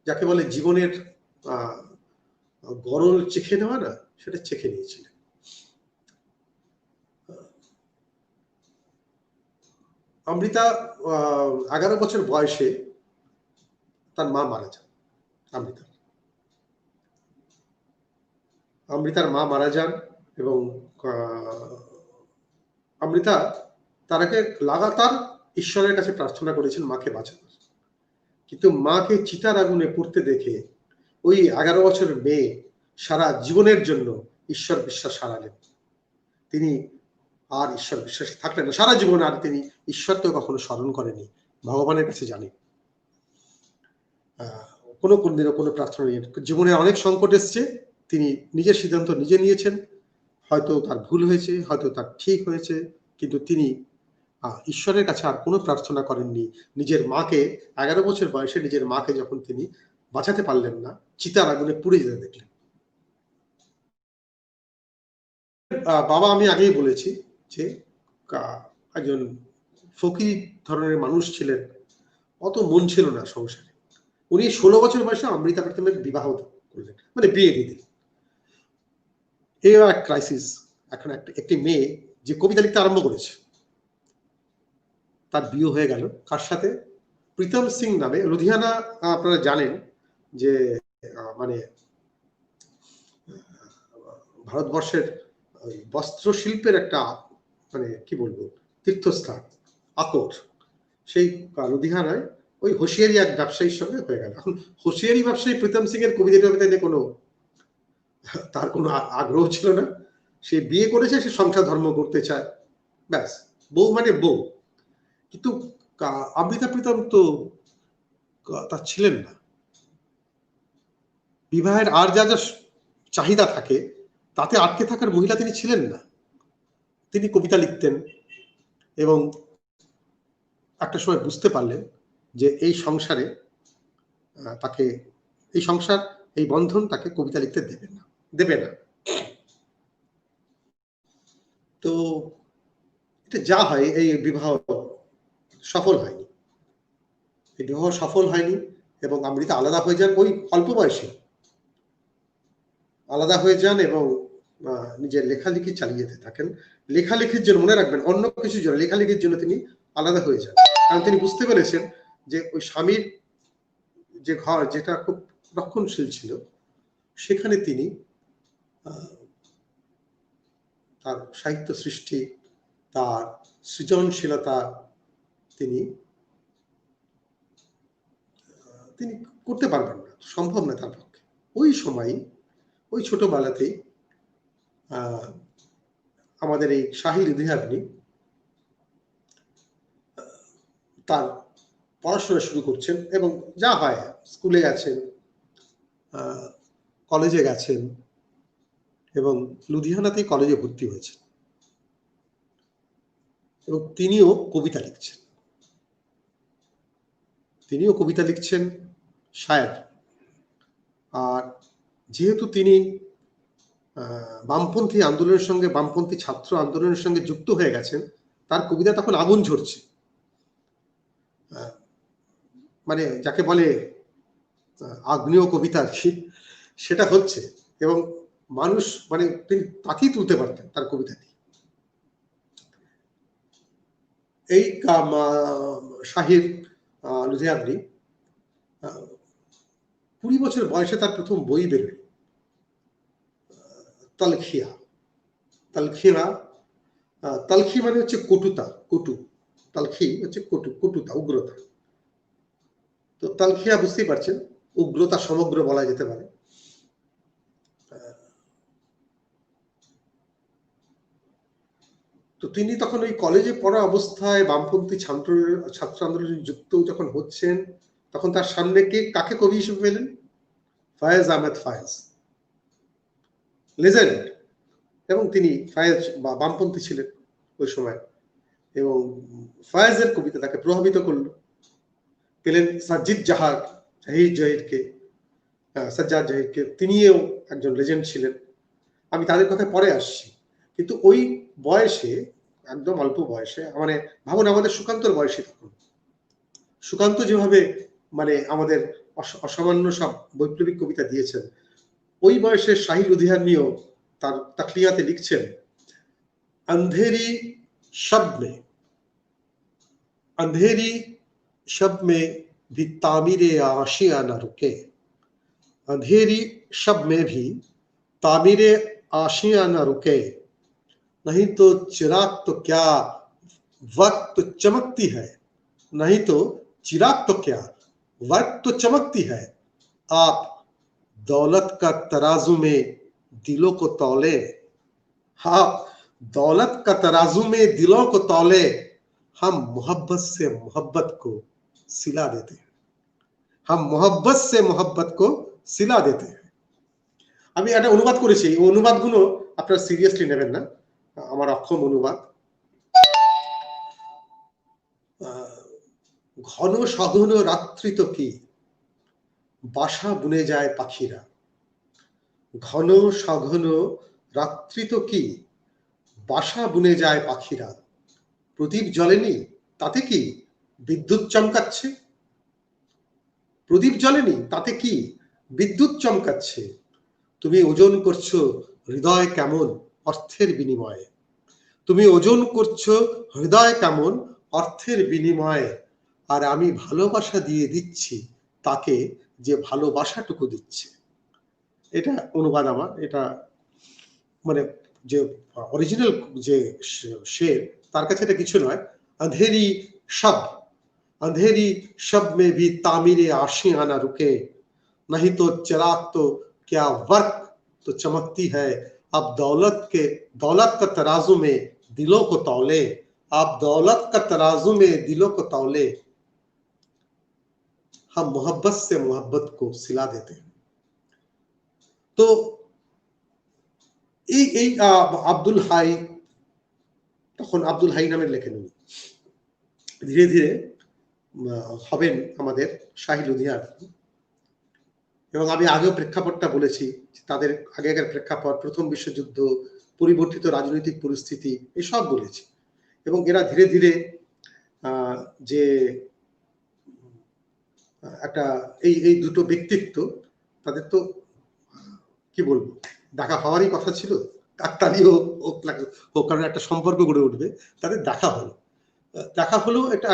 যাকে বলে জীবনের গরল চেখে নেওয়া না, সেটা চেখে নিয়েছিলেন। অমৃতা 11 বছর বয়সে তার মা মারা যান। অমৃতার মা মারা যান এবং অমৃতা তার আগে লাগাতার ঈশ্বরের কাছে প্রার্থনা করেছেন মাকে বাঁচানোর, কিন্তু মাকে চিতার আগুনে পুড়তে দেখে ওই 11 বছরের মেয়ে সারা জীবনের জন্য ঈশ্বর বিশ্বাস হারালেন। তিনি আর ঈশ্বর বিশ্বাসী থাকলেন না সারা জীবন, আর তিনি ঈশ্বরকে কখনো স্মরণ করেনি, ভগবানের কাছে জানেন কোনদিনও কোনো প্রার্থনা নেই। জীবনে অনেক সংকট এসছে, তিনি নিজের সিদ্ধান্ত নিজে নিয়েছেন, হয়তো তার ভুল হয়েছে, হয়তো তার ঠিক হয়েছে, কিন্তু তিনি ঈশ্বরের কাছে আর কোনো প্রার্থনা করেননি। নিজের মাকে 11 বছর বয়সে নিজের মাকে যখন তিনি বাঁচাতে পারলেন না, চিতার আগুনে পুড়ে যেতে দেখলেন। বাবা আমি আগেই বলেছি যে একজন ফকির ধরনের মানুষ ছিলেন, অত মন ছিল না সংসারে। উনি 16 বছর বয়সে অমৃতা প্রীতমের বিবাহ করলেন, মানে বিয়ে দিয়ে দিলেন। এই এক ক্রাইসিস। এখন একটি মেয়ে যে কবিতা লিখতে আরম্ভ করেছে, তার বিয়ে হয়ে গেল কার সাথে? প্রীতম সিং নামে, লুধিয়ানা আপনারা জানেন যে মানে ভারতবর্ষের বস্ত্র শিল্পের একটা মানে কি বলবো তীর্থস্থান, আকর। সেই লুধিয়ানায় ওই হোশিয়ারি এক ব্যবসায়ীর সঙ্গে হয়ে গেল। এখন হোশিয়ারি ব্যবসায়ী প্রীতম সিং এর কবিতা নিয়ে তার কোনো আগ্রহ ছিল না। সে বিয়ে করেছে, সে সংসার ধর্ম করতে চায়, ব্যাস, বউ মানে বউ। কিন্তু অমৃতা প্রীতম তো তা ছিলেন না। বিবাহের আর যা যা চাহিদা থাকে তাতে আটকে থাকার মহিলা তিনি ছিলেন না। তিনি কবিতা লিখতেন এবং একটা সময় বুঝতে পারলেন যে এই সংসারে তাকে, এই সংসার, এই বন্ধন তাকে কবিতা লিখতে দেবে না। তো এটা যা হয়, এই বিবাহ সফল হয়নি, এই বিবাহ সফল হয়নি এবং অমৃতা আলাদা হয়ে যান ওই অল্প বয়সে, আলাদা হয়ে যান এবং নিজের লেখালেখি চালিয়ে যেতে থাকেন। লেখালেখির জন্য, মনে রাখবেন, অন্য কিছুর জন্য, লেখালেখির জন্য তিনি আলাদা হয়ে যান। কারণ তিনি বুঝতে পেরেছেন যে ওই স্বামীর যে ঘর, যেটা খুব রক্ষণশীল ছিল, সেখানে তিনি তার সাহিত্য সৃষ্টি, তার সৃজনশীলতা তিনি করতে পারবেন না, সম্ভব না তার পক্ষে। ওই সময় ওই ছোটবেলাতেই আমাদের এই শাহী লুধিয়ানভি তার পড়াশোনা শুরু করছেন এবং যা হয় স্কুলে গেছেন, কলেজে গেছেন এবং লুধিয়ানাতেই কলেজে ভর্তি হয়েছেন এবং তিনিও কবিতা লিখছেন, শায়ের। আর যেহেতু তিনি বামপন্থী আন্দোলনের সঙ্গে, বামপন্থী ছাত্র আন্দোলনের সঙ্গে যুক্ত হয়ে গেছেন, তার কবিতা তখন আগুন ঝরছে, মানে যাকে বলে আগ্নেয় কবিতা আর কি, সেটা হচ্ছে। এবং মানুষ মানে তিনি তাকেই তুলতে পারতেন তার কবিতা দিয়ে। এই শাহী লুধিয়ানভি 20 বছর বয়সে তার প্রথম বই বেরোয়, তালখিয়া। তালখি মানে হচ্ছে কটুতা, কটু। তালখি হচ্ছে কটুতা, উগ্রতা। তো তালখিয়া বুঝতেই পারছেন, উগ্রতা সমগ্র বলা যেতে পারে। তো তিনি তখন ওই কলেজে পড়া অবস্থায় বামপন্থী ছাত্র আন্দোলনে যুক্ত যখন হচ্ছেন, তখন তার সামনে কাকে কবি হিসেবে পেলেন? ফায়েজ আহমেদ ফায়েজ, লেজেন্ড। এবং তিনি ফায়েজ বামপন্থী ছিলেন ওই সময়, এবং ফায়েজের কবিতা তাকে প্রভাবিত করলো। পেলেন সাজ্জাদ জাহিরকে, তিনিও একজন লেজেন্ড ছিলেন। আমি তাদের কথা পরে আসছি। কিন্তু ওই বয়সে, একদম অল্প বয়সে, মানে ভাবুন আমাদের সুকান্তর বয়সে তখন, সুকান্ত যেভাবে মানে আমাদের অসামান্য সব বৈপ্লবিক কবিতা দিয়েছেন, ওই বয়সে শাহী লুধিয়ানভিও তার তাকলিয়াতে লিখছেন, अंधेरी शब में भी तामीरे आशियां न रुके, अंधेरी शब में भी तामीरे आशियां न रुके, नहीं तो चिराग तो क्या वक्त तो चमकती है, नहीं तो चिराग तो क्या वक्त तो चमकती है, आप दौलत का तराजू में दिलों को तौले, आप दौलत का तराजू में दिलों को तौले, हम मोहब्बत से मोहब्बत को सिला देते हैं, हम मोहब्बत से मोहब्बत को सिला देते हैं। আমি একটা অনুবাদ করেছি, এই অনুবাদগুলো আপনারা সিরিয়াসলি নেবেন না, আমার অক্ষম অনুবাদ। ঘন সঘন রাত্রি তো কি বাসা বুনে যায় পাখিরা, ঘন সঘন রাত্রি তো কি বাসা বুনে যায় পাখিরা, প্রদীপ জ্বলেনি তাতে কি বিদ্যুৎ চমকাচ্ছে, প্রদীপ জ্বলেনি তাতে কি বিদ্যুৎ চমকাচ্ছে, তুমি ওজন করছো হৃদয় কেমন অর্থের বিনিময়ে, তুমি ওজন করছো হৃদয় কেমন অর্থের বিনিময়ে, আর আমি ভালোবাসা দিয়ে দিচ্ছি তাকে যে ভালোবাসাটুকু দিচ্ছে। এটা অনুবাদ আমার, এটা মানে যে অরিজিনাল যে শের তার কাছে এটা কিছু নয়। अंधेरी शब में भी तामीरे आशियां न रुके, नहीं तो चिराग तो क्या वर्क तो चमकती है, अब दौलत का तराजू में दिलों को तौले, आप दौलत का तराजू में दिलों को तौले, हम मोहब्बत से मोहब्बत को सिला देते हैं। तो এই আব্দুল হাই, তখন আব্দুল হাই নামের লেখেন উনি, ধীরে ধীরে হবেন আমাদের শাহী লুধিয়ানভি। এবং আমি আগেও প্রেক্ষাপটটা বলেছি, তাদের আগেকার প্রেক্ষাপট, প্রথম বিশ্বযুদ্ধ, পরিবর্তিত রাজনৈতিক পরিস্থিতি, এসব বলেছি। এবং এরা ধীরে ধীরে যে একটা এই দুটো ব্যক্তিত্ব, তাদের তো কি বলবো, দেখা হওয়ারই কথা ছিল, কাকতালি হোক, কারণ একটা সম্পর্ক গড়ে উঠবে, তাদের দেখা হলো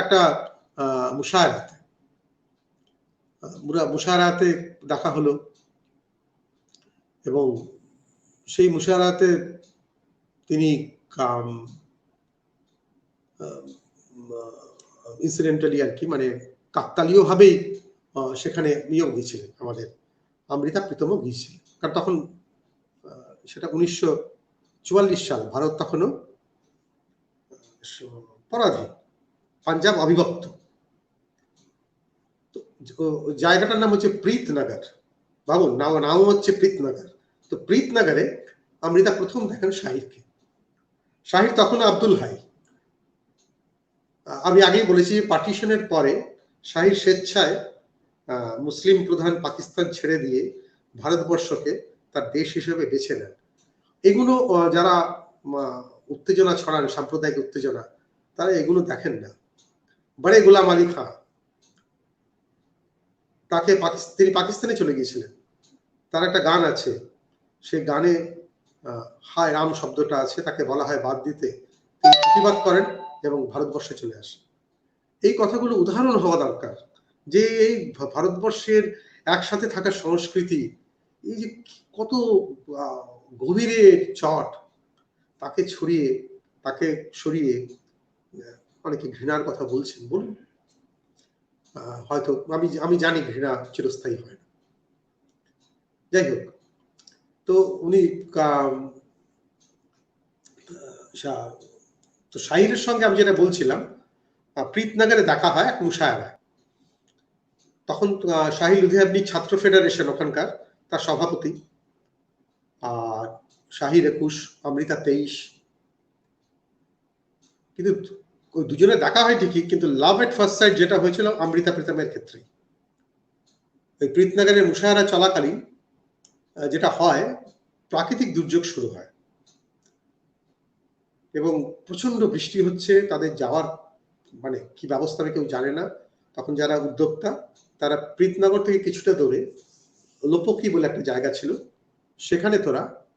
একটা মুশায়ারাতে দেখা হলো। এবং সেই মুশায়ারাতে তিনি ইনসিডেন্টালি আর কি, মানে কাকতালীয় ভাবেই সেখানে নিয়োগ দিয়েছিলেন আমাদের অমৃতা প্রীতমও গিয়েছিলেন। কারণ তখন সেটা 1944 সাল, ভারত তখনও পরাধীন, পাঞ্জাব অবিভক্ত। জায়গাটার নাম হচ্ছে প্রীতনগর, ভাবুন নাম হচ্ছে প্রীতনগর। তো প্রীতনগরে অমৃতা প্রথম দেখেন শাহিরকে। শাহির তখন আব্দুল হাই। আমি আগেই বলেছি পার্টিশনের পরে শাহির স্বেচ্ছায় মুসলিম প্রধান পাকিস্তান ছেড়ে দিয়ে ভারতবর্ষকে তার দেশ হিসেবে বেছে নেন। এগুলো যারা উত্তেজনা ছড়ান, সাম্প্রদায়িক উত্তেজনা, তারা এগুলো দেখেন না। বড়ে গোলাম আলী খাঁ, তাকে তিনি পাকিস্তানে চলে গিয়েছিলেন। তার একটা গান আছে, সেই গানে হায় রাম শব্দটা আছে, তাকে বলা হয় বাদ দিতে, তিনি প্রতিবাদ করেন এবং ভারতবর্ষে চলে আসেন। এই কথাগুলো উদাহরণ হওয়া দরকার যে এই ভারতবর্ষের একসাথে থাকার সংস্কৃতি, এই যে কত গভীরে চট, তাকে সরিয়ে অনেকে ঘৃণার কথা বলছেন। বলুন, হয়তো আমি জানি ঘৃণা চিরস্থায়ী হয় না। যাই হোক, তো উনি তো শাহিরের সঙ্গে আমি যেটা বলছিলাম, প্রীতনগরে দেখা হয় এক মুশায়রায়। তখন শাহি লুধিয়ানবী ছাত্র ফেডারেশন ওখানকার, তার সভাপতি, আর শাহির 21, অমৃতা 23। কিন্তু দুজনে দেখা হয় ঠিকই, কিন্তু লাভ এট ফার্স্ট সাইট যেটা হয়েছিল অমৃতা প্রীতমের ক্ষেত্রে। ওই প্রীতনগরের মুশায়রা চলাকালীন যেটা হয়, প্রাকৃতিক দুর্যোগ শুরু হয় এবং প্রচন্ড বৃষ্টি হচ্ছে। তাদের যাওয়ার মানে কি ব্যবস্থা হবে কেউ জানে না। তখন যারা উদ্যোক্তা, তারা প্রীতনগর থেকে কিছুটা দূরে লোপকি বলে একটা জায়গা ছিল, সেখানে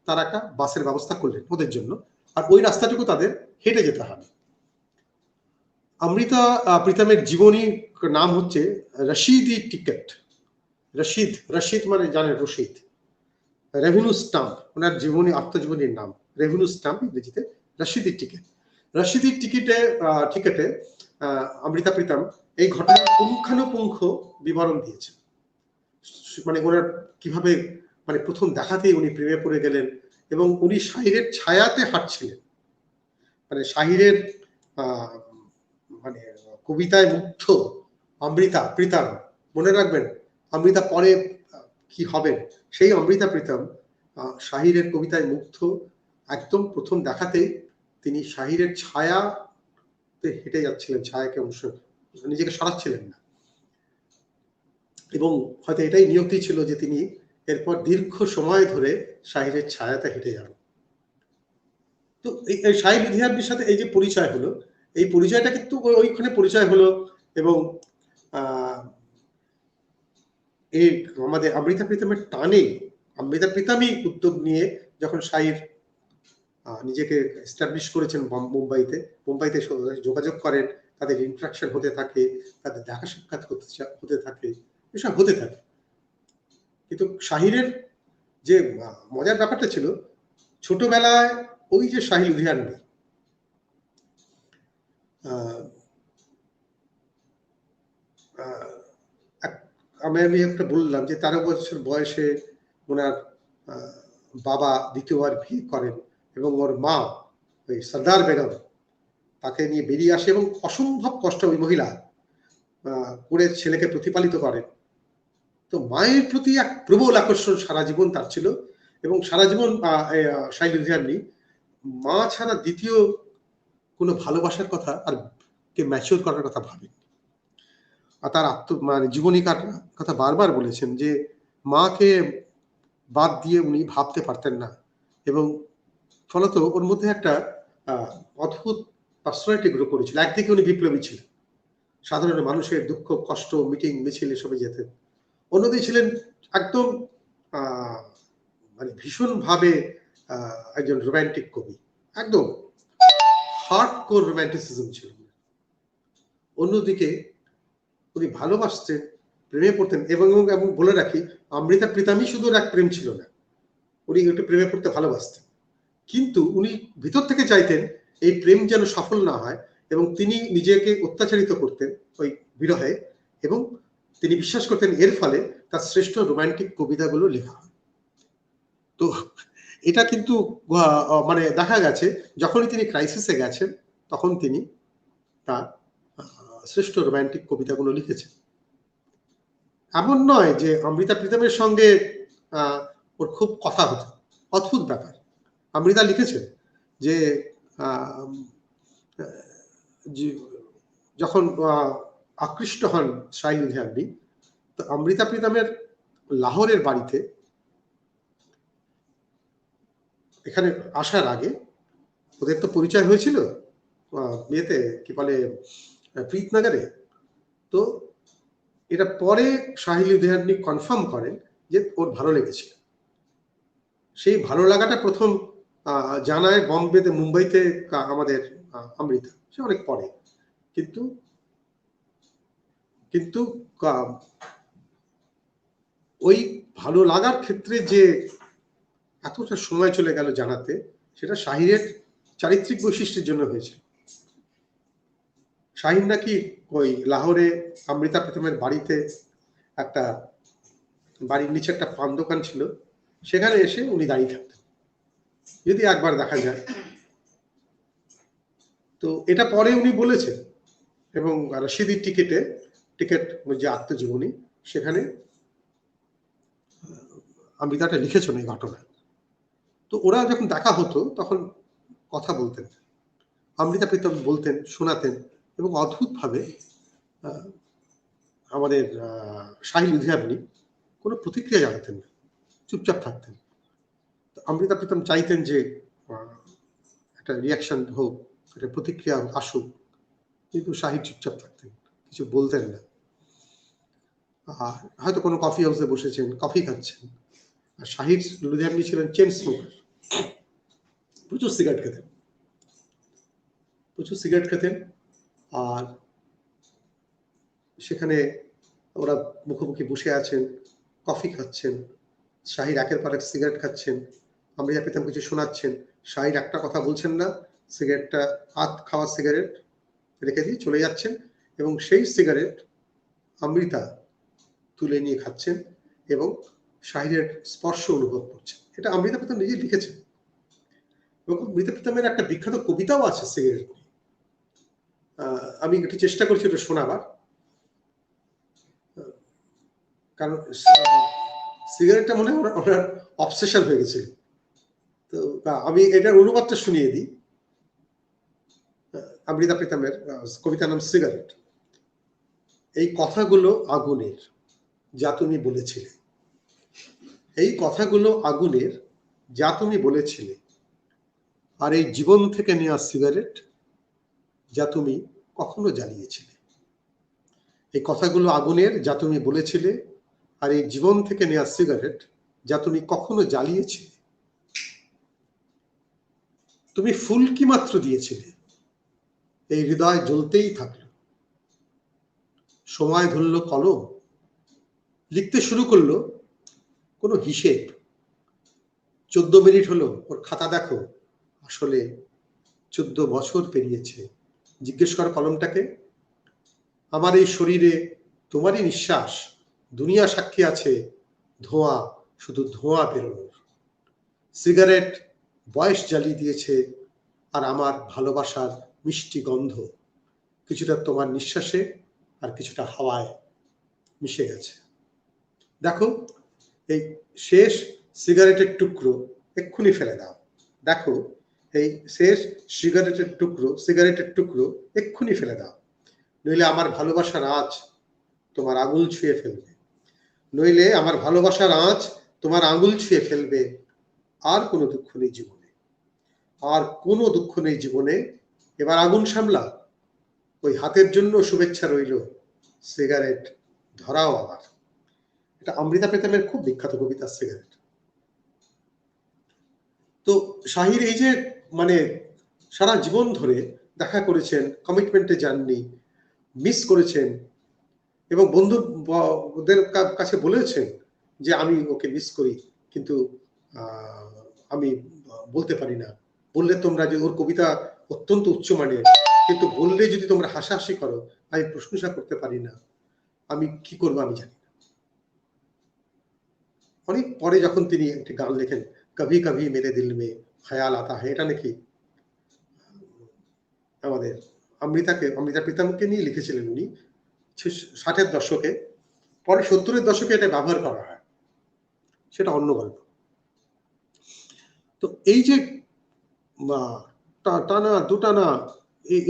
তারা একটা বাসের ব্যবস্থা করলেন ওদের জন্য, আর ওই রাস্তাটুকু তাদের হেঁটে যেতে হবে। অমৃতা প্রীতমের জীবনী নাম হচ্ছে রশিদি টিকেট। রশিদ মানে জানেন, রশিদ, রেভিনিউ স্টাম্প, ওনার জীবনী, আত্মজীবনীর নাম রেভিনিউ স্টাম্প, ইংরেজিতে রশিদি টিকেট। রশিদি টিকেটে অমৃতা প্রীতম এই ঘটনার পুঙ্খানুপুঙ্খ বিবরণ দিয়েছে। মানে ওনার কিভাবে, মানে প্রথম দেখাতেই উনি প্রেমে পড়ে গেলেন এবং উনি শাহিরের ছায়াতে হাঁটছিলেন। মানে শাহিরের মানে কবিতায় মুগ্ধ অমৃতা প্রীতম, মনে রাখবেন অমৃতা পরে কি হবেন, সেই অমৃতা প্রীতম শাহিরের কবিতায় মুগ্ধ। একদম প্রথম দেখাতেই তিনি শাহিরের ছায়াতে হেঁটে যাচ্ছিলেন, ছায়াকে নিজেকে সরাচ্ছিলেন না। এবং হয়তো এটাই নিয়তি ছিল যে তিনি এরপর দীর্ঘ সময় ধরে শাহিরের ছায়াতে হেঁটে যান। তো এই শাহি লুধিয়ানবির সাথে এই যে পরিচয় হলো, এই পরিচয়টা কিন্তু ওইখানে পরিচয় হলো। এবং এই আমাদের অমৃতা প্রীতমের টানে, অমৃতা প্রীতমই উদ্যোগ নিয়ে যখন শাহির নিজেকে এস্টাবলিশ করেছেন মুম্বাইতে যোগাযোগ করেন, তাদের ইন্টারাকশন হতে থাকে, তাদের দেখা সাক্ষাৎ হতে থাকে, এসব হতে থাকে। কিন্তু শাহিরের যে মজার ব্যাপারটা ছিল, ছোটবেলায় ওই যে শাহি লুধিয়ানবি, আমি একটা বললাম যে 13 বছর বয়সে ওনার বাবা দ্বিতীয়বার বিয়ে করেন এবং ওর মা ওই সর্দার বেগম তাকে নিয়ে বেরিয়ে আসে এবং অসম্ভব কষ্ট ওই মহিলা করে ছেলেকে প্রতিপালিত করেন। তো মায়ের প্রতি এক প্রবল আকর্ষণ সারা জীবন তার ছিল এবং সারা জীবন শাহি লুধিয়ানবি মা ছাড়া দ্বিতীয় কোনো ভালোবাসার কথা আর কে ম্যাচিওর করার কথা ভাবেন। আর তার মানে জীবনীকার কথা বারবার বলেছেন যে মাকে বাদ দিয়ে উনি ভাবতে পারতেন না, এবং ফলত ওর মধ্যে একটা অদ্ভুত পার্সোনালিটি গ্রো করেছিল। একদিকে উনি বিপ্লবী ছিলেন, সাধারণ মানুষের দুঃখ কষ্ট মিটিং মিছিল এসবে যেতেন। অন্যদিকে ছিলেন একদম মানে ভীষণভাবে একজন রোম্যান্টিক কবি, একদম হার্ডকোর রোম্যান্টিসিজম ছিল। অন্যদিকে উনি ভালোবাসতেন, প্রেমে পড়তেন। এবং বলে রাখি, অমৃতা প্রীতমই শুধু এক প্রেম ছিল না, উনি একটু প্রেমে পড়তে ভালোবাসতেন, কিন্তু উনি ভিতর থেকে চাইতেন এই প্রেম যেন সফল না হয়, এবং তিনি নিজেকে অত্যাচারিত করতেন ওই বিরহে, এবং তিনি বিশ্বাস করতেন এর ফলে তার শ্রেষ্ঠ রোমান্টিক কবিতাগুলো লেখা হয়। তো এটা কিন্তু মানে দেখা গেছে যখনই তিনি ক্রাইসিসে গেছেন তখন তিনি তার শ্রেষ্ঠ রোমান্টিক কবিতাগুলো লিখেছেন। এমন নয় যে অমৃতা প্রীতমের সঙ্গে ওর খুব কথা হতো, অদ্ভুত ব্যাপার। অমৃতা লিখেছেন যে যখন আকৃষ্ট হন শাহী লুধিয়ানভি, তো অমৃতা প্রীতমের লাহোরের বাড়িতে এখানে আসার আগে ওদের তো পরিচয় হয়েছিল বিয়েতে, কি বলে প্রীতনগরে। তো এটা পরে শাহী লুধিয়ানভি কনফার্ম করেন যে ওর ভালো লেগেছিল। সেই ভালো লাগাটা প্রথম জানায় বম্বেতে, মুম্বাইতে আমাদের অমৃতা, সে অনেক পরে। কিন্তু কিন্তু ওই ভালো লাগার ক্ষেত্রে যে এতটা সময় চলে গেল জানাতে, সেটা শাহীরের চারিত্রিক বৈশিষ্ট্যের জন্য হয়েছে। শাহীর নাকি ওই লাহোরে অমৃতা প্রীতমের বাড়িতে একটা বাড়ির নিচে একটা পান দোকান ছিল, সেখানে এসে উনি দাঁড়িয়ে থাকতেন, যদি একবার দেখা যায়। তো এটা পরে উনি বলেছেন, এবং রশিদির টিকেট যে আত্মজীবনী, সেখানে অমৃতাটা লিখেছেন এই ঘটনা। তো ওরা যখন দেখা হতো তখন কথা বলতেন, অমৃতা প্রীতম বলতেন, শোনাতেন, এবং অদ্ভুতভাবে আমাদের শাহী লুধিয়ানভি কোনো প্রতিক্রিয়া জানাতেন না, চুপচাপ থাকতেন। অমৃতা প্রীতম চাইতেন যে একটা রিয়াকশন হোক, একটা প্রতিক্রিয়া আসুক, কিন্তু শাহী চুপচাপ থাকতেন, কিছু বলতেন না। আর হয়তো কোনো কফি হাউসে বসেছেন, কফি খাচ্ছেন। আর শাহী লুধিয়ানভি ছিলেন চেন স্মোকার, প্রচুর সিগারেট খেতেন। আর সেখানে ওরা মুখোমুখি বসে আছেন, কফি খাচ্ছেন, শাহীর একের পর এক সিগারেট খাচ্ছেন, অমৃতা প্রীতম কিছু শোনাচ্ছেন, শাহীর একটা কথা বলছেন না, সিগারেটটা খাওয়া সিগারেট রেখে দিয়ে চলে যাচ্ছেন, এবং সেই সিগারেট অমৃতা তুলে নিয়ে খাচ্ছেন এবং শাহীরের স্পর্শ অনুভব করছেন। এটা অমৃতা প্রীতম নিজেই লিখেছেন। এবং অমৃতা প্রীতমের একটা বিখ্যাত কবিতাও আছে সিগারেট নিয়ে। আমি একটু চেষ্টা করছি এটা শোনাবার, কারণ সিগারেটটা মনে হয় ওনার অবসেশন হয়ে গেছে। তো আমি এটার অনুবাদটা শুনিয়ে দিই। অমৃতা প্রীতমের কবিতার নাম সিগারেট। এই কথাগুলো আগুনের, যা তুমি বলেছিলে। এই কথাগুলো আগুনের, যা তুমি বলেছিলে। আর এই জীবন থেকে নেওয়া সিগারেট, যা তুমি কখনো জ্বালিয়েছিলে। এই কথাগুলো আগুনের, যা তুমি বলেছিলে, আর এই জীবন থেকে নেওয়া সিগারেট, যা তুমি কখনো জ্বালিয়েছিলে। তুমি ফুলকি মাত্র দিয়েছিলে, এই হৃদয় জ্বলতেই থাকলো। সময় ধরল কলম, লিখতে শুরু করলো কোনো হিসেব। 14 মিনিট হলো, ওর খাতা দেখো, আসলে 14 বছর পেরিয়েছে। জিজ্ঞেস কর কলমটাকে। আমার এই শরীরে তোমারই নিঃশ্বাস, দুনিয়া সাক্ষী আছে, ধোঁয়া, শুধু ধোঁয়া বেরোনোর। সিগারেট বয়স জ্বালিয়ে দিয়েছে, আর আমার ভালোবাসার মিষ্টি গন্ধ কিছুটা তোমার নিঃশ্বাসে আর কিছুটা হাওয়ায় মিশে গেছে। দেখো, এই শেষ সিগারেটের টুকরো এক্ষুনি ফেলে দাও। দেখো, এই শেষ সিগারেটের টুকরো এক্ষুনি ফেলে দাও, নইলে আমার ভালোবাসার আঁচ তোমার আঙুল ছুঁয়ে ফেলবে। নইলে আমার ভালোবাসার আঁচ তোমার আঙুল ছুঁয়ে ফেলবে। আর কোনো দুঃখ নেই জীবনে, আর কোনো দুঃখ নেই জীবনে। এবার আগুন সামলা, ওই হাতের জন্য শুভেচ্ছা রইল, সিগারেট ধরাও আবার। এটা অমৃতা প্রীতমের খুব বিখ্যাত কবিতা সিগারেট। তো শাহীর এই যে মানে সারা জীবন ধরে দেখা করেছেন, কমিটমেন্টে যাননি, মিস করেছেন, এবং বন্ধুদের কাছে বলেছেন যে আমি ওকে মিস করি, কিন্তু আমি বলতে পারি না। বললে তোমরা যে ওর কবিতা অত্যন্ত উচ্চমানের, কিন্তু বললে যদি তোমরা হাসাহাসি করো, আমি প্রশংসা করতে পারি না, আমি কি করবো আমি জানি না। অনেক পরে যখন তিনি একটি গান লেখেন, কভি কভি মেরে দিল মে খেয়াল আতা হ্যায়, এটা নাকি আমাদের অমৃতা প্রীতমকে নিয়ে লিখেছিলেন উনি 60-এর দশকে। পরে 70-এর দশকে এটা ব্যবহার করা হয়, সেটা অন্য গল্প। তো এই যে টানা দুটানা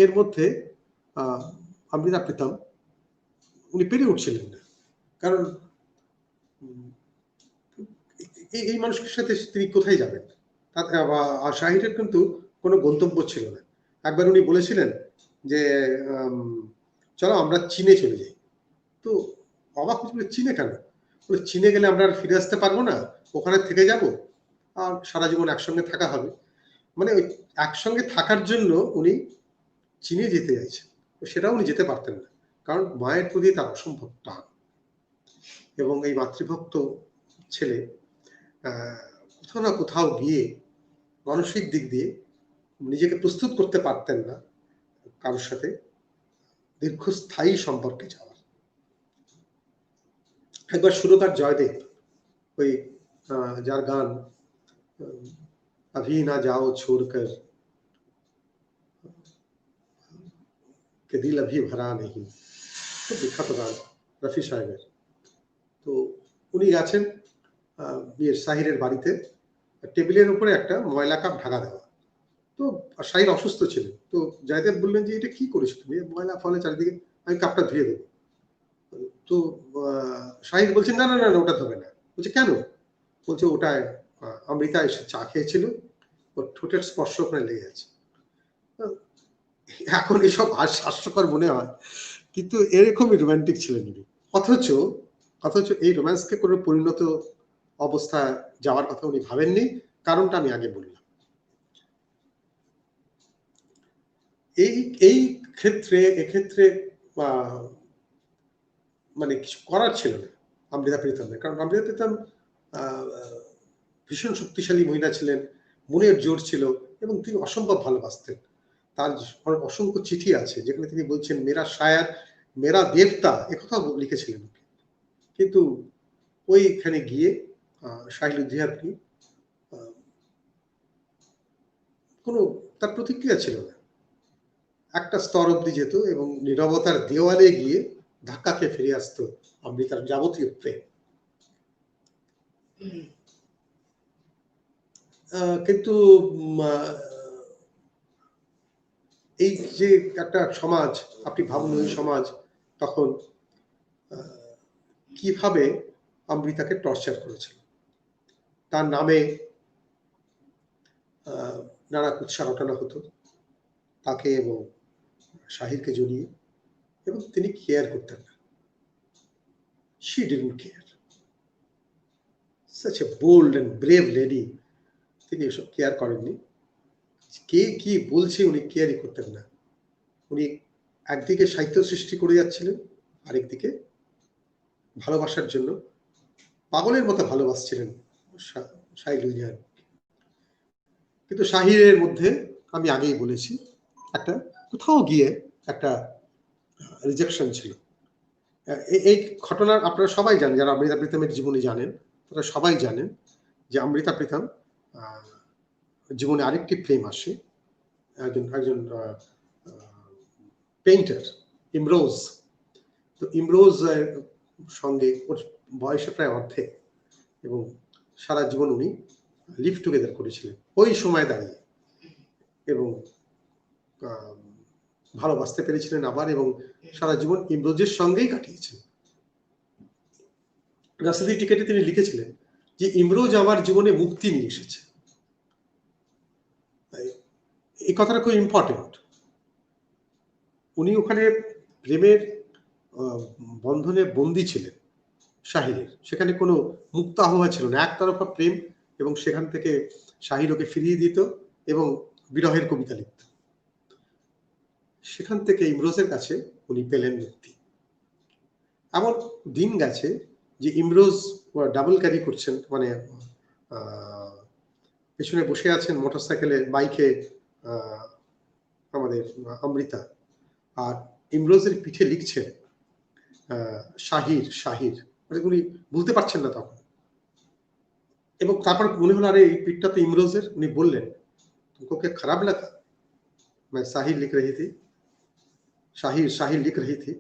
এর মধ্যে অমৃতা প্রীতম উনি পেরে উঠছিলেন না, কারণ এই মানুষের সাথে তিনি কোথায় যাবেন। শাহিরের কিন্তু কোনো গন্তব্য ছিল না। একবার উনি বলেছিলেন যে চলো আমরা চীনে চলে যাই। তো অবাক হয়েছিল, চীনে কেন? বলে চীনে গেলে আমরা আর ফিরে আসতে পারবো না, ওখানে থেকে যাব আর সারা জীবন একসঙ্গে থাকা হবে। মানে ওই একসঙ্গে থাকার জন্য উনি চীনে যেতে চাইছেন, সেটাও উনি যেতে পারতেন না, কারণ মায়ের প্রতি তার অসম্ভব টান। এবং এই মাতৃভক্ত ছেলে কোথাও না কোথাও গিয়ে মানসিক দিক দিয়ে নিজেকে প্রস্তুত করতে পারতেন না কারোর সাথে দীর্ঘস্থায়ী সম্পর্কে যাওয়ার। একবার সুরকার জয়দেব, ওই যার গান अभी ना जाओ छोड़कर कि दिल अभी भरा नहीं, খুব বিখ্যাত গান রফি সাহেবের। তো উনি আছেন শাহিরের বাড়িতে, টেবিলের উপরে একটা ময়লা কাপ ঢাকা দেওয়া। তো শাহির অসুস্থ ছিলেন। তো জয়দেব বললেন যে এটা কি করেছো তুমি, ময়লা ফলে চারিদিকে, আমি কাপটা ধুয়ে দেবো। তো শাহির বলছেন না না না ওটা ধোবে না। বলছে কেন? বলছে ওটায় অমৃতা এসে চা খেয়েছিল, ওর ঠোঁটের স্পর্শ ওখানে লেগে আছে। এখন এসব হাস্যকর মনে হয়, কিন্তু এরকমই রোমান্টিক ছিলেন উনি। অথচ এই রোম্যান্সকে কোনো পরিণত অবস্থা যাওয়ার কথা উনি ভাবেননি, কারণটা আমি আগে বললাম। এক্ষেত্রে মানে কিছু করার ছিল না অমৃতা প্রীতমের, কারণ অমৃতা প্রীতম ভীষণ শক্তিশালী মহিলা ছিলেন, মনের জোর ছিল এবং তিনি অসম্ভব ভালোবাসতেন। তার অসংখ্য চিঠি আছে যেখানে তিনি বলছেন মেরা শায়ার মেরা দেবতা, একথা লিখেছিলেন। কিন্তু ওইখানে গিয়ে শাহিল উদ্দিয়ারকি কোনো তার প্রতিক্রিয়া ছিল না। একটা স্তর অব্দি যেত এবং নীরবতার দেওয়ালে গিয়ে ধাক্কা খেয়ে ফিরে আসতো অমৃতার যাবতীয় প্রেম। কিন্তু এই যে একটা সমাজ, আপনি ভাবুন ওই সমাজ তখন কিভাবে অমৃতাকে টর্চার করেছিল। তার নামে নানা কুৎসা রটানো হতো তাকে এবং শাহিরকে জড়িয়ে, এবং তিনি কেয়ার করতেন না। She didn't care. Such a bold and brave lady, তিনি এসব কেয়ার করেননি। কে কি বলছে উনি কেয়ারই করতেন না। উনি একদিকে সাহিত্য সৃষ্টি করে যাচ্ছিলেন, আরেকদিকে ভালোবাসার জন্য পাগলের মতো ভালোবাসছিলেন শাহিল উদ্দিয়ার। কিন্তু শাহিরের মধ্যে আমি আগেই বলেছি একটা কোথাও গিয়ে একটা রিজেকশন ছিল। এই ঘটনা আপনারা সবাই জানেন, যারা অমৃতা প্রীতমের জীবনী জানেন তারা সবাই জানেন যে অমৃতা প্রীতম জীবনে আরেকটি প্রেম আসে, একজন পেইন্টার ইমরোজ। তো ইমরোজ সঙ্গে ওর বয়সে প্রায় অর্ধেক, এবং সারা জীবন উনি লিভ টুগেদার করেছিলেন ওই সময় দাঁড়িয়ে, এবং ভালোবাসতে পেরেছিলেন আবার, এবং সারা জীবন ইমরোজের সঙ্গেই কাটিয়েছেন। রাজনীতি টিকেটে তিনি লিখেছিলেন যে ইমরোজ আমার জীবনে মুক্তি নিয়ে এসেছে। এই কথাটা খুব ইম্পর্টেন্ট। উনি ওখানে প্রেমের বন্ধনে বন্দী ছিলেন শাহিরের, সেখানে কোনো মুক্ত আবহাওয়া ছিল না, একতরফা প্রেম, এবং সেখান থেকে শাহির ওকে ফিরিয়ে দিত এবং বিরহের কবিতা লিখত। সেখান থেকে ইমরোজের কাছে উনি পেলেন মুক্তি। এমন দিন গেছে যে ইমরোজ ডাবল ক্যারি করছেন, মানে পেছনে বসে আছেন মোটরসাইকেলে, বাইকে আমাদের অমৃতা, আর ইমরোজের পিঠে লিখছেন শাহির শাহির, মানে উনি বলতে পারছেন না তখন। এবং তারপর মনে হলো আরে এই পিঠটা তো ইমরোজের। উনি বললেন तुमको क्या खराब लगा, मैं शाहिर लिख रही थी, শাহির শাহির লিখ রही थी।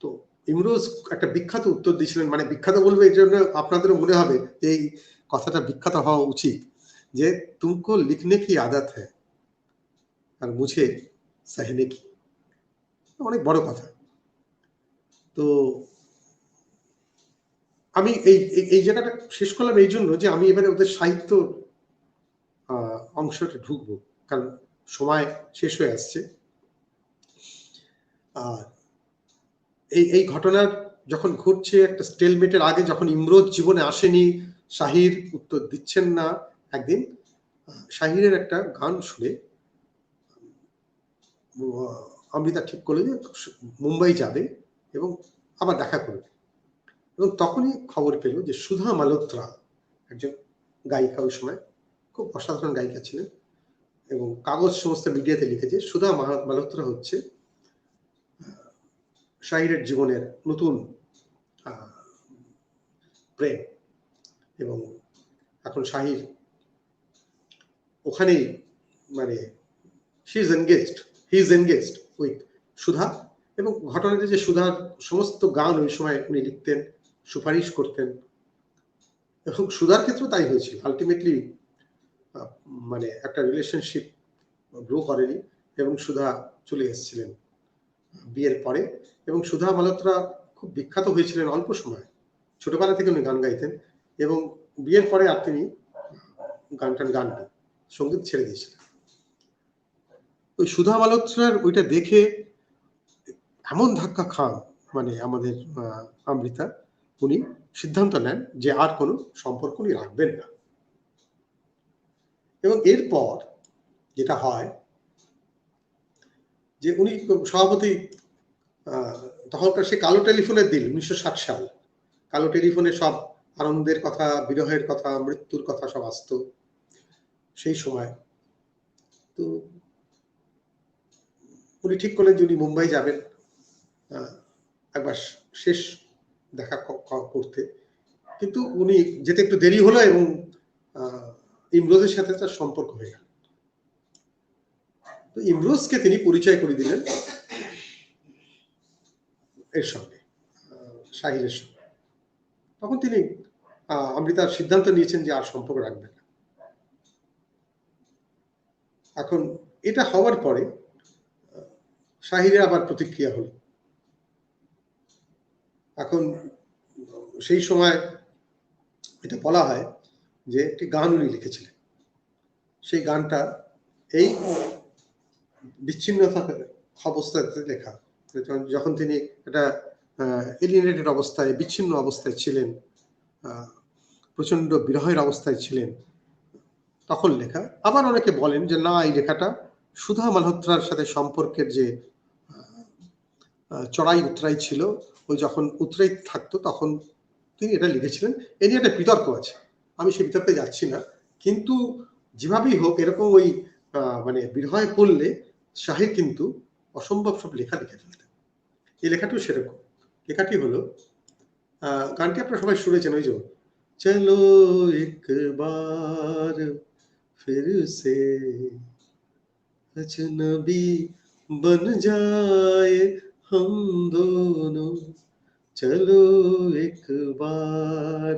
তো ইমরোজ একটা বিখ্যাত উত্তর দিয়েছিলেন, মানে বিখ্যাত বলবো এই জন্য আপনাদেরও মনে হবে এই কথাটা বিখ্যাত হওয়া উচিত, যে तुमको लिखने की आदत है আর मुझे सहने की। অনেক বড় কথা। তো আমি এই এই জায়গাটা শেষ করলাম এই জন্য যে আমি এবারে ওদের সাহিত্য অংশটা ঢুকবো, কারণ সময় শেষ হয়ে আসছে। আর এই ঘটনার যখন ঘটছে, একটা স্টেলমেটের আগে যখন ইমরোজ জীবনে আসেনি, শাহির উত্তর দিচ্ছেন না, একদিন শাহিরের একটা গান শুনে অমৃতা ঠিক করলো যে মুম্বাই যাবে এবং আবার দেখা করবে। এবং তখনই খবর পেল যে সুধা মালহোত্রা, একজন গায়িকা, ওই সময় খুব অসাধারণ গায়িকা ছিলেন এবং কাগজ সমস্ত মিডিয়াতে লিখেছে, সুধা মালহোত্রা হচ্ছে শাহিরের জীবনের নতুন প্রেম। এবং এখন শাহির ওখানেই, মানে হি ইজ এনগেজড উইথ সুধা। এবং ঘটনাটা যে সুধার সমস্ত গান ওই সময় উনি লিখতেন, সুপারিশ করতেন, এবং সুধার ক্ষেত্রেও তাই হয়েছিল। আলটিমেটলি মানে একটা রিলেশনশিপ গ্রো করেনি এবং সুধা চলে এসেছিলেন বিয়ের পরে। এবং সুধা মালহোত্রা খুব বিখ্যাত হয়েছিলেন অল্প সময়, ছোটবেলা থেকে উনি গান গাইতেন, এবং বিয়ের পরে আর তিনি গানটি সঙ্গীত ছেড়ে দিয়েছিলেন। ওই সুধা মালহোত্রার ওইটা দেখে এমন ধাক্কা খান মানে আমাদের অমৃতা, উনি সিদ্ধান্ত নেন যে আর কোনো সম্পর্ক উনি রাখবেন না। এবং এরপর যেটা হয় যে উনি সভাপতি, তখনকার সে কালো টেলিফোনের দিন 1960 সাল, কালো টেলিফোনে সব আনন্দের কথা, বিরহের কথা, মৃত্যুর কথা সব আসতো সেই সময়। তো উনি ঠিক করলেন যে উনি মুম্বাই যাবেন একবার শেষ দেখা করতে। কিন্তু উনি যেতে একটু দেরি হলো এবং ইমরোজের সাথে তার সম্পর্ক হয়ে গেল। তো ইমরোজকে তিনি পরিচয় করে দিলেন এর সঙ্গে, শাহিরের সঙ্গে। তখন তিনি অমৃতার সিদ্ধান্ত নিয়েছেন যে আর সম্পর্ক রাখবেন না। এখন এটা হওয়ার পরে শাহিরের আবার প্রতিক্রিয়া হলো। এখন সেই সময় এটা বলা হয় যে একটি গান উনি লিখেছিলেন, সেই গানটা এই বিচ্ছিন্নতা অবস্থাতে লেখা, যখন তিনি একটা এলিয়েনেটেড অবস্থায়, বিচ্ছিন্ন অবস্থায় ছিলেন, প্রচন্ড বিরহের অবস্থায় ছিলেন, তখন লেখা। আবার অনেকে বলেন যে না, এই লেখাটা সুধা মালহোত্রার সাথে সম্পর্কের যে চড়াই উতরাই ছিল, ওই যখন উতরাই থাকতো তখন তিনি এটা লিখেছিলেন। এ নিয়ে একটা বিতর্ক আছে, আমি সেই বিতর্কে যাচ্ছি না। কিন্তু যেভাবেই হোক, এরকম ওই মানে বিরহে পড়লে শাহির কিন্তু অসম্ভব সব লেখা লিখে ফেলতেন। এই লেখাটিও সেরকম। লেখাটি হলো, গানটি আপনারা সবাই শুনেছেন, ওই যে চলো একবার फिर से अजनबी बन जाए हम दोनों, चलो एक बार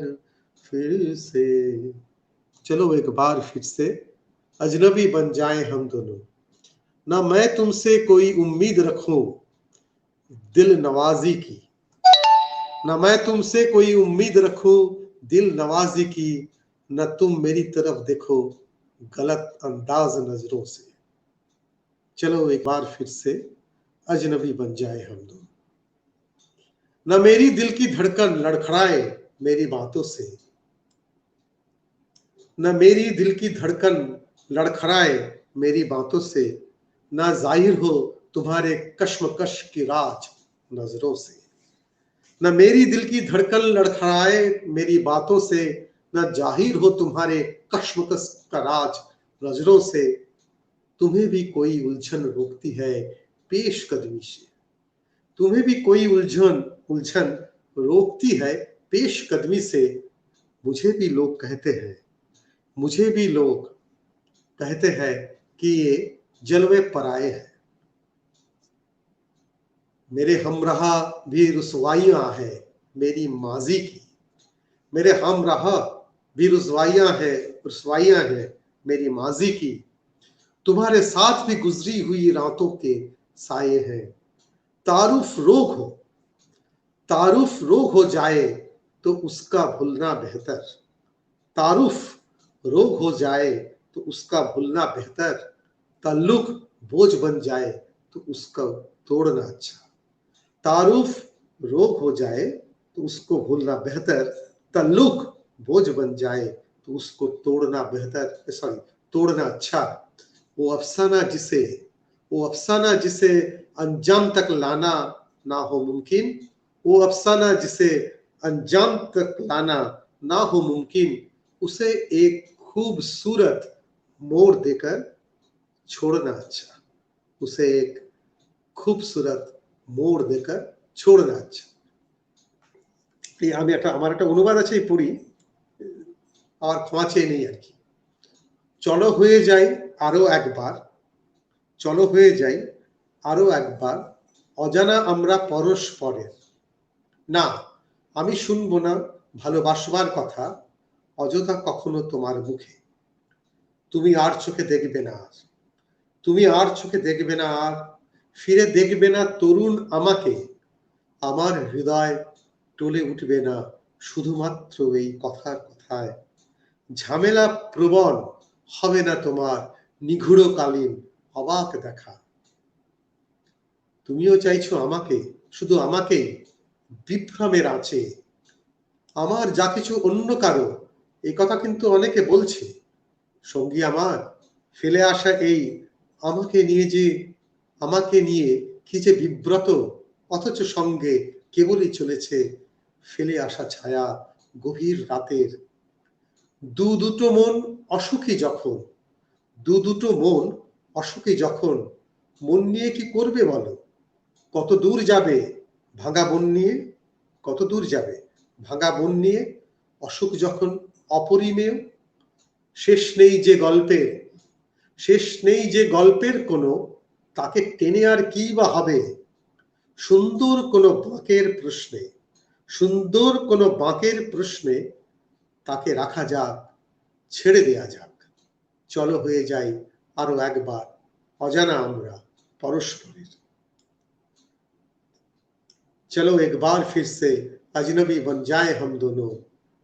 फिर से, चलो एक बार फिर से अजनबी बन जाए हम दोनों, ना मैं तुमसे कोई उम्मीद रखूं दिल नवाजी की, ना मैं तुमसे कोई उम्मीद रखूं दिल नवाजी की, न तुम मेरी तरफ देखो गलत अंदाज नजरों से, चलो एक बार फिर से अजनबी बन जाए हम दोनों, न मेरी दिल की धड़कन लड़खड़ाए मेरी बातों से, न मेरी दिल की धड़कन लड़खड़ाए मेरी बातों से, न जाहिर हो तुम्हारे कश्मकश की राज नजरों से, न मेरी दिल की धड़कन लड़खड़ाए मेरी बातों से, न जाहिर हो तुम्हारे कश्मकश का राज नजरों से, तुम्हें भी कोई उलझन रोकती है पेश कदमी से, तुम्हें भी कोई उलझन उलझन रोकती है पेश कदमी से। मुझे भी लोग कहते हैं, मुझे भी लोग कहते हैं कि ये जलवे पराए हैं। मेरे हमराह भी रुसवाइयां है मेरी माजी की, मेरे हमराह भी रुसवाइयां है मेरी माजी की। तुम्हारे साथ भी गुजरी हुई रातों के साये हैं। तारुफ रोग हो, तारुफ रोग हो जाए तो उसका भूलना बेहतर, तारुफ रोग हो जाए तो उसका भूलना बेहतर। ताल्लुक बोझ बन जाए तो उसका तोड़ना अच्छा, तारुफ रोग हो जाए तो उसको भूलना बेहतर, ताल्लुक बोझ बन जाए तो उसको तोड़ना बेहतर, सॉरी तोड़ना अच्छा। वो अफसाना जिसे अंजाम तक लाना ना हो मुमकिन, वो अफसाना जिसे अंजाम तक लाना ना हो मुमकिन, उसे एक खूबसूरत मोड़ देकर छोड़ना अच्छा, उसे एक खूबसूरत मोड़ देकर छोड़ना अच्छा। আমি একটা আমার একটা অনুবাদ আছে পড়ি, আর ক্ষমা চেয়ে নেই আর কি। চলো হয়ে যাই আরো একবার, চলো হয়ে যাই আরো একবার অজানা আমরা পরস্পরের। না, আমি শুনবো না ভালোবাসবার কথা অযথা কখনো তোমার মুখে। তুমি আর চোখে দেখবে না আর, তুমি আর চোখে দেখবে না আর, ফিরে দেখবে না তরুণ আমাকে। আমার হৃদয় টলে উঠবে না শুধুমাত্র এই কথার কথায়। ঝামেলা প্রবণ হবে না তোমার নিঘুড়কালীন অবাক দেখা। তুমিও চাইছো আমাকে, শুধু আমাকে বিভ্রমের আঁচে। আমার যা কিছু অন্য কারো, এই কথা কিন্তু অনেকে বলছে। সঙ্গী আমার ফেলে আসা এই আমাকে নিয়ে কি যে বিব্রত, অথচ সঙ্গে কেবলই চলেছে ফেলে আসা ছায়া গভীর রাতের। দুটো মন অসুখী যখন, দুটো মন অসুখী যখন, মন নিয়ে কি করবে বলো? কত দূর যাবে ভাঙা মন নিয়ে, কত দূর যাবে ভাঙা মন নিয়ে? অসুখ যখন অপরিমেয়, শেষ নেই যে গল্পের, শেষ নেই যে গল্পের কোনো, তাকে টেনে আর কি বা হবে? সুন্দর কোনো বাঁকের প্রশ্নে, সুন্দর কোনো বাঁকের প্রশ্নে তাকে রাখা যাক, ছেড়ে দেয়া যাক। চলো হয়ে যাই আরো একবার অজানা আমরা পরস্পরের। चलो एक बार फिर से अजनबी बन जाए हम दोनों,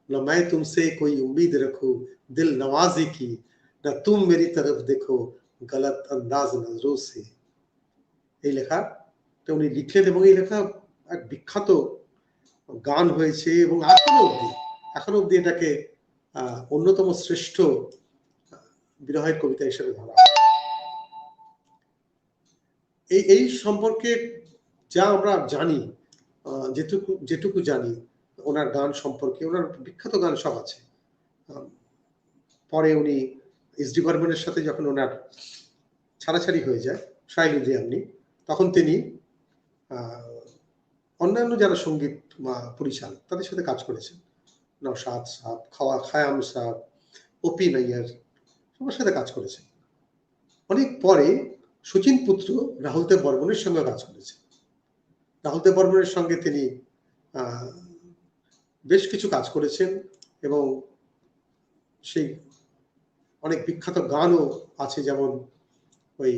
न मैं तुमसे कोई उम्मीद रखूं दिल नवाजी की, न तुम मेरी तरफ देखो गलत अंदाज नजरों से। এই লেখাটা উনি লিখলেন এবং এই লেখা এক বিখ্যাত গান হয়েছে এবং এখনো অব্দি এটাকে অন্যতম শ্রেষ্ঠ বিরহের কবিতা হিসেবে ধরা। এই সম্পর্কে যা আমরা জানি, যেটুকু জানি ওনার গান সম্পর্কে, ওনার বিখ্যাত গান সব আছে। পরে উনি এসডি বর্মনের সাথে যখন ওনার ছাড়াছাড়ি হয়ে যায় শাইল উদ্দিয়ামনি, তখন তিনি অন্যান্য যারা সঙ্গীত পরিচালক তাদের সাথে কাজ করেছেন, নওশাদ সাহেব, খায়াম সাহেব, ওপি নাইয়ার, সবার সাথে কাজ করেছেন। অনেক পরে শচীন পুত্র রাহুল দেব বর্মনের সঙ্গে কাজ করেছেন। রাহুল দেব বর্মনের সঙ্গে তিনি বেশ কিছু কাজ করেছেন এবং সেই অনেক বিখ্যাত গানও আছে, যেমন ওই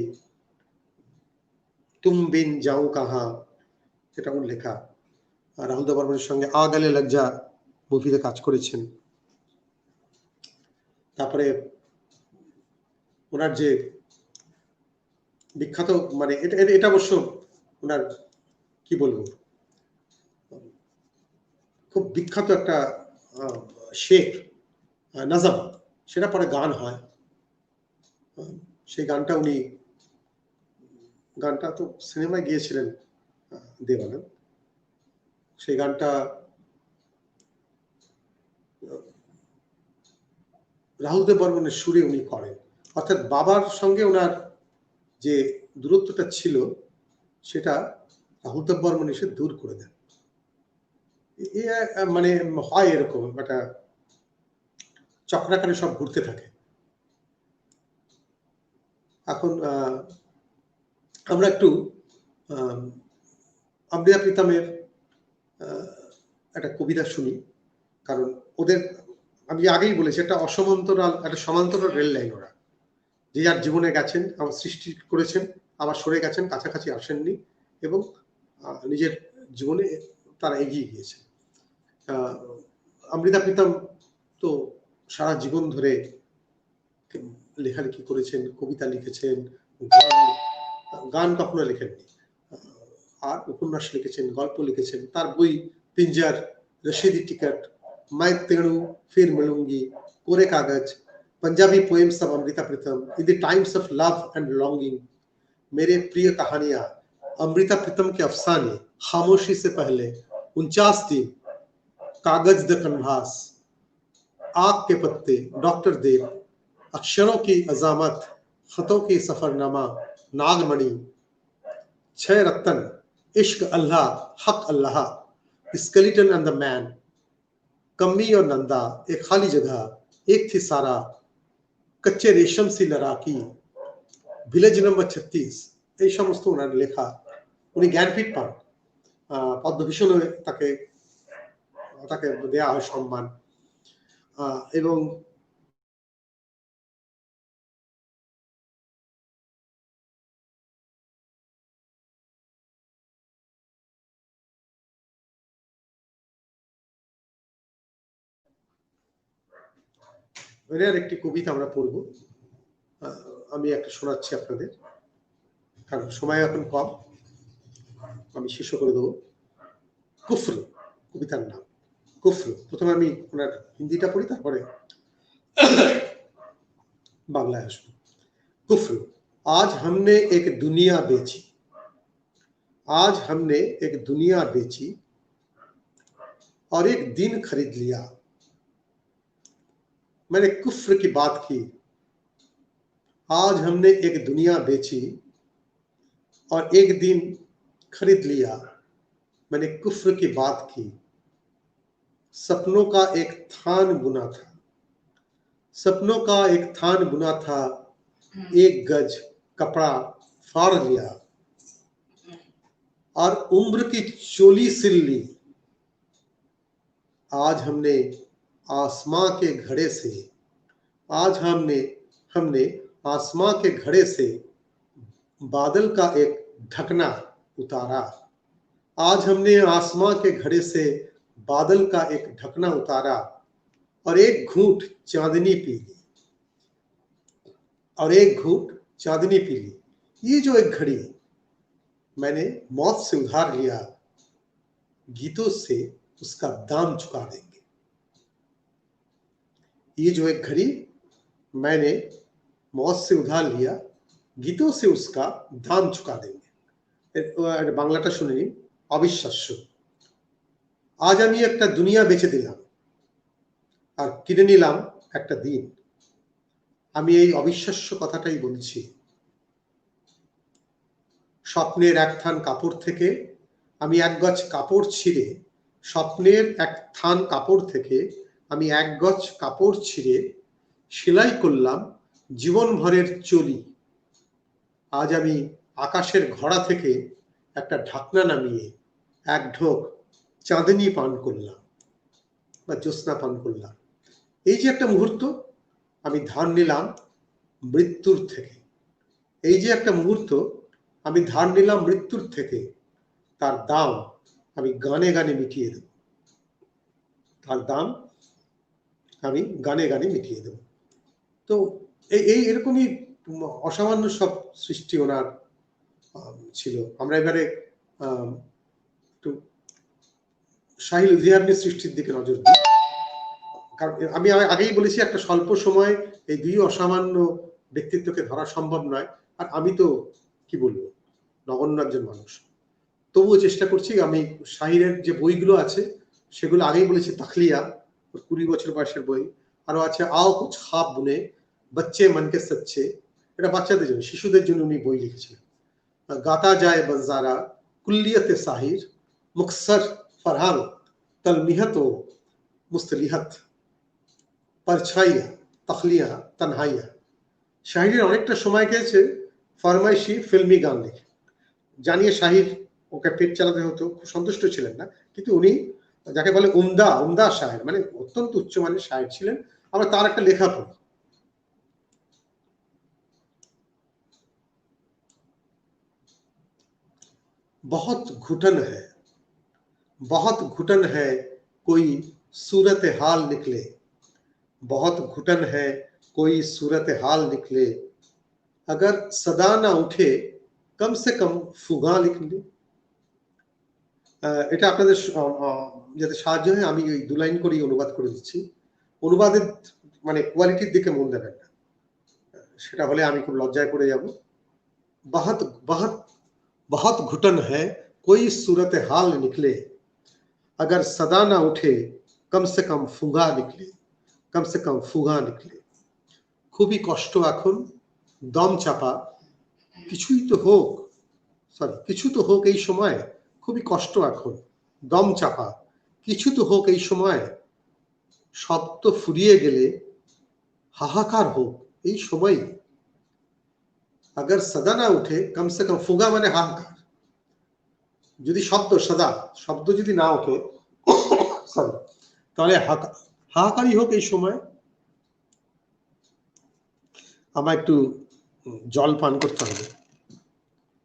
তুম বিন যাও কাহা, এটা ওর লেখা। রাহুল দেব বর্মনের সঙ্গে আ গালে লাগ যা মুভিতে কাজ করেছেন। তারপরে ওনার যে বিখ্যাত, মানে এটা অবশ্য ওনার কি বলবো, খুব বিখ্যাত একটা শের নাজাম, সেটা পরে গান হয়। সেই গানটা তো সিনেমায় গিয়েছিলেন দেবানন্দ। সেই গানটা রাহুল দেব বর্মনের সুরে উনি করেন, অর্থাৎ বাবার সঙ্গে ওনার যে দূরত্বটা ছিল সেটা রাহুল দেব বর্মন এসে দূর করে দেন। মানে হয় এরকম একটা চক্রাকারে সব ঘুরতে থাকে। এখন আমরা একটু অমৃতা প্রীতমের একটা কবিতা শুনি, কারণ ওদের আমি আগেই বলেছি একটা অসমান্তরাল একটা সমান্তরাল রেল লাইন। ওরা যে যার জীবনে গেছেন, আবার সৃষ্টি করেছেন, আবার সরে গেছেন, কাছাকাছি আসেননি, এবং নিজের জীবনে তারা এগিয়ে গিয়েছে। অমৃতা প্রীতম তো সারা জীবন ধরে লেখালেখি করেছেন, কবিতা লিখেছেন, গান কখনো লেখেননি, আর উপন্যাস লিখেছেন, গল্প লিখেছেন। তার বই পিঞ্জার, रशीदी टिकट, मैं तेणु फिर मिलूंगी, कोरे कागज, Punjabi poems of Amrita Pritam, in the times of love and longing, मेरे प्रिय कहानियां, अमृता प्रीतम के अफसाने, खामोशी से पहले, 49 दिन, कागज द कन्वास, आग के पत्ते, डॉक्टर देव, अक्षरों की अजामत, खतों की सफरनामा, नागमणि, 6 रत्न, इश्क अल्लाह, हक अल्लाह, स्केलेटन एंड द मैन, कम्मी और नंदा, एक खाली जगह, एक थी सारा, कच्चे रेशम सी लड़ाकी, ভিলেজ নম্বর 36, এই সমস্ত ওনার লেখা। উনি জ্ঞানপীঠ পান, পদ্মভূষণ তাকে তাকে দেয়া হয় সম্মান। এবং এর একটি কবিতা আমরা পড়ব, আমি একটা শোনাচ্ছি আপনাদের, কারণ সময় এখন কম, আমি শেষ করে দেবো। কুফর কবিতার নাম, কুফর। প্রথমে আমি ওনার হিন্দিটা পড়ি, তারপরে বাংলায় আসবো। कुफ्र, आज हमने एक दुनिया बेची, आज हमने एक दुनिया बेची और एक दिन खरीद लिया। मैंने कुफ्र की बात की, आज हमने एक दुनिया बेची और एक दिन खरीद लिया। मैंने कुफ्र की बात की, सपनों का एक थान बुना था, सपनों का एक थान बुना था, एक गज कपड़ा फाड़ लिया और उम्र की चोली सिल ली। आज हमने आसमां के घड़े से, आज हमने आसमां के घड़े से बादल का एक ढकना उतारा। आज हमने आसमां के घड़े से बादल का एक ढकना उतारा और एक घूंट चांदनी पी ली, और एक घूंट चांदनी पी ली। ये जो एक घड़ी मैंने मौत से उधार लिया, गीतों से उसका दाम चुका देंगे। ये जो एक घड़ी मैंने मौत से उधार लिया, गीतों से उसका दाम चुका देंगे। বাংলাটা শুনে নিন। অবিশ্বাস্য, আজ আমি একটা দুনিয়া বেচে দিলাম আর কিনে নিলাম একটা দিন। আমি এই অবিশ্বাস্য কথাটাই বলছি। স্বপ্নের এক থান কাপড় থেকে আমি এক গজ কাপড় ছিঁড়ে, স্বপ্নের এক থান কাপড় থেকে আমি এক গজ কাপড় ছিঁড়ে সেলাই করলাম জীবনভরের চলি। আজ আমি আকাশের ঘড়া থেকে একটা ঢাকনা নামিয়ে এক ঢোক চাঁদনি পান করলাম বা জ্যোৎস্না পান করলাম। এই যে একটা মুহূর্ত আমি ধার নিলাম মৃত্যুর থেকে, এই যে একটা মুহূর্ত আমি ধার নিলাম মৃত্যুর থেকে, তার দাম আমি গানে গানে মিটিয়ে দেব, তার দাম আমি গানে গানে মিটিয়ে দেব। তো এই এরকমই অসামান্য সব সৃষ্টি ওনার ছিল। আমরা এবারে একটু শাহিল লুধিয়ানের সৃষ্টির দিকে নজর দিই, কারণ আমি আগেই বলেছি একটা স্বল্প সময় এই দুই অসামান্য ব্যক্তিত্বকে ধরা সম্ভব নয়। আর আমি তো কি বলবো, নগণ্য একজন মানুষ, তবুও চেষ্টা করছি। আমি শাহিরের যে বইগুলো আছে সেগুলো আগেই বলেছি, তাখলিয়া 20 বছর বয়সের বই, আরো আছে আও কুছ খাব বুনে, বাচ্চে মন কে সচ্চে, এটা বাচ্চাদের জন্য, শিশুদের জন্য উনি বই লিখেছিলেন। গাতা যায় বনজারা কুল্লিয়তে সাহির মুখসর ফরহান তলমিহত মুস্তলিহত परछाइया तखलिया तन्हाइया। শাহিরের অনেকটা সময় গেছে ফরমাইশি ফিল্মি গান লিখে। জানিয়ে শাহির ওকে পেট চালাতে হতো, খুব সন্তুষ্ট ছিলেন না, কিন্তু উনি যাকে বলে উমদা উমদা শায়ের, মানে অত্যন্ত উচ্চমানের শায়ের ছিলেন। আমরা তার একটা লেখা পড়ি। बहुत घुटन है, बहुत घुटन है कोई सूरत हाल निकले, बहुत घुटन है कोई सूरत हाल निकले, अगर सदा ना उठे कम से कम फुगा लिख ले। এটা আপনাদের যাতে সাহায্য হয় আমি এই দু লাইন করেই অনুবাদ করে দিচ্ছি। অনুবাদের মানে কোয়ালিটির দিকে মন দেবেন না, সেটা হলে আমি খুব লজ্জায় পড়ে যাব। बहुत बहुत बहुत घुटन है कोई सूरत हाल निकले, अगर सदा ना उठे कम से कम फुगा निकले, कम से कम फुगा निकले। খুবই কষ্ট এখন, দম চাপা, কিছুই তো হোক, সরি কিছু তো হোক এই সময়, খুবই কষ্ট এখন, দম চাপা, কিছু তো হোক এই সময়, শব্দ ফুরিয়ে গেলে হাহাকার হোক এই সময়। अगर सदा ना उठे कम से कम फुगा মানে হাহাকার, যদি শব্দ সদা শব্দ যদি না ওঠে সরি তাহলে হাহাকারই হোক এই সময়। আমার একটু জল পান করতে হবে,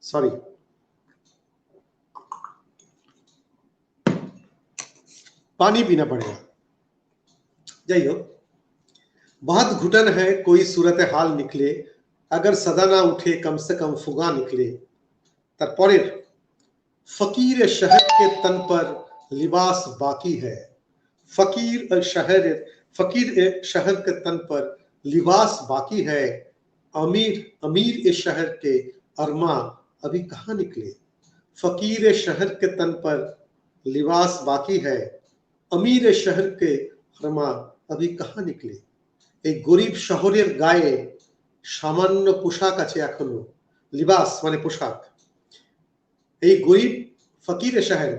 সরি। पानी पीना पड़ेगा। যাই হোক, बहुत घुटन है कोई सूरत हाल निकले, अगर सदा ना उठे कम से कम फुगा निकले। তারপরের फकीर शहर के तन पर लिबास बाकी है, फकीर शहर के तन पर लिबास बाकी है, अमीर अमीर शहर के अरमा अभी कहाँ निकले। फकीर शहर के तन पर लिबास बाकी है, अमीर शहर के अरमा अभी कहाँ निकले। এই গরিব শহরের গায়ে সামান্য পোশাক আছে এখনো, লিবাস মানে পোশাক। এই গরিব ফকির শহর,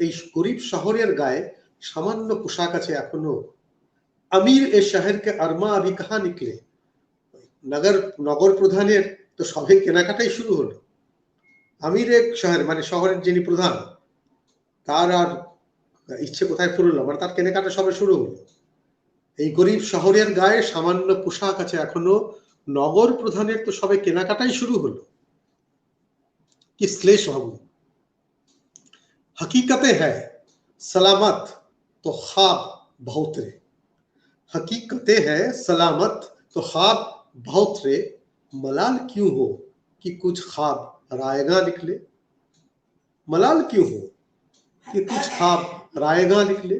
এই গরিব শহরের গায়ে সামান্য পোশাক আছে এখনো। আমির এ শহরকে আরমা আভি কাহা নিকলে, নগর প্রধানের তো সবে কেনাকাটাই শুরু হলো। আমির এক শহর মানে শহরের যিনি প্রধান, তার আর ইচ্ছে কোথায় ফুরলো, মানে তার কেনাকাটা সবে শুরু হলো। এই গরিব শহরের গায়ে সামান্য পোশাক আছে এখনো, নগর প্রধানের তো সবে কেনাকাটাই শুরু হলো। কি শ্লেষ ভাবু। हकीकतें है सलामत तो ख्वाब बहुत रे, हकीकतें है सलामत तो ख्वाब बहुत रे, मलाल क्यों हो कि कुछ ख्वाब रायगा निकले। मलाल क्यों हो कि कुछ ख्वाब रायगा निकले।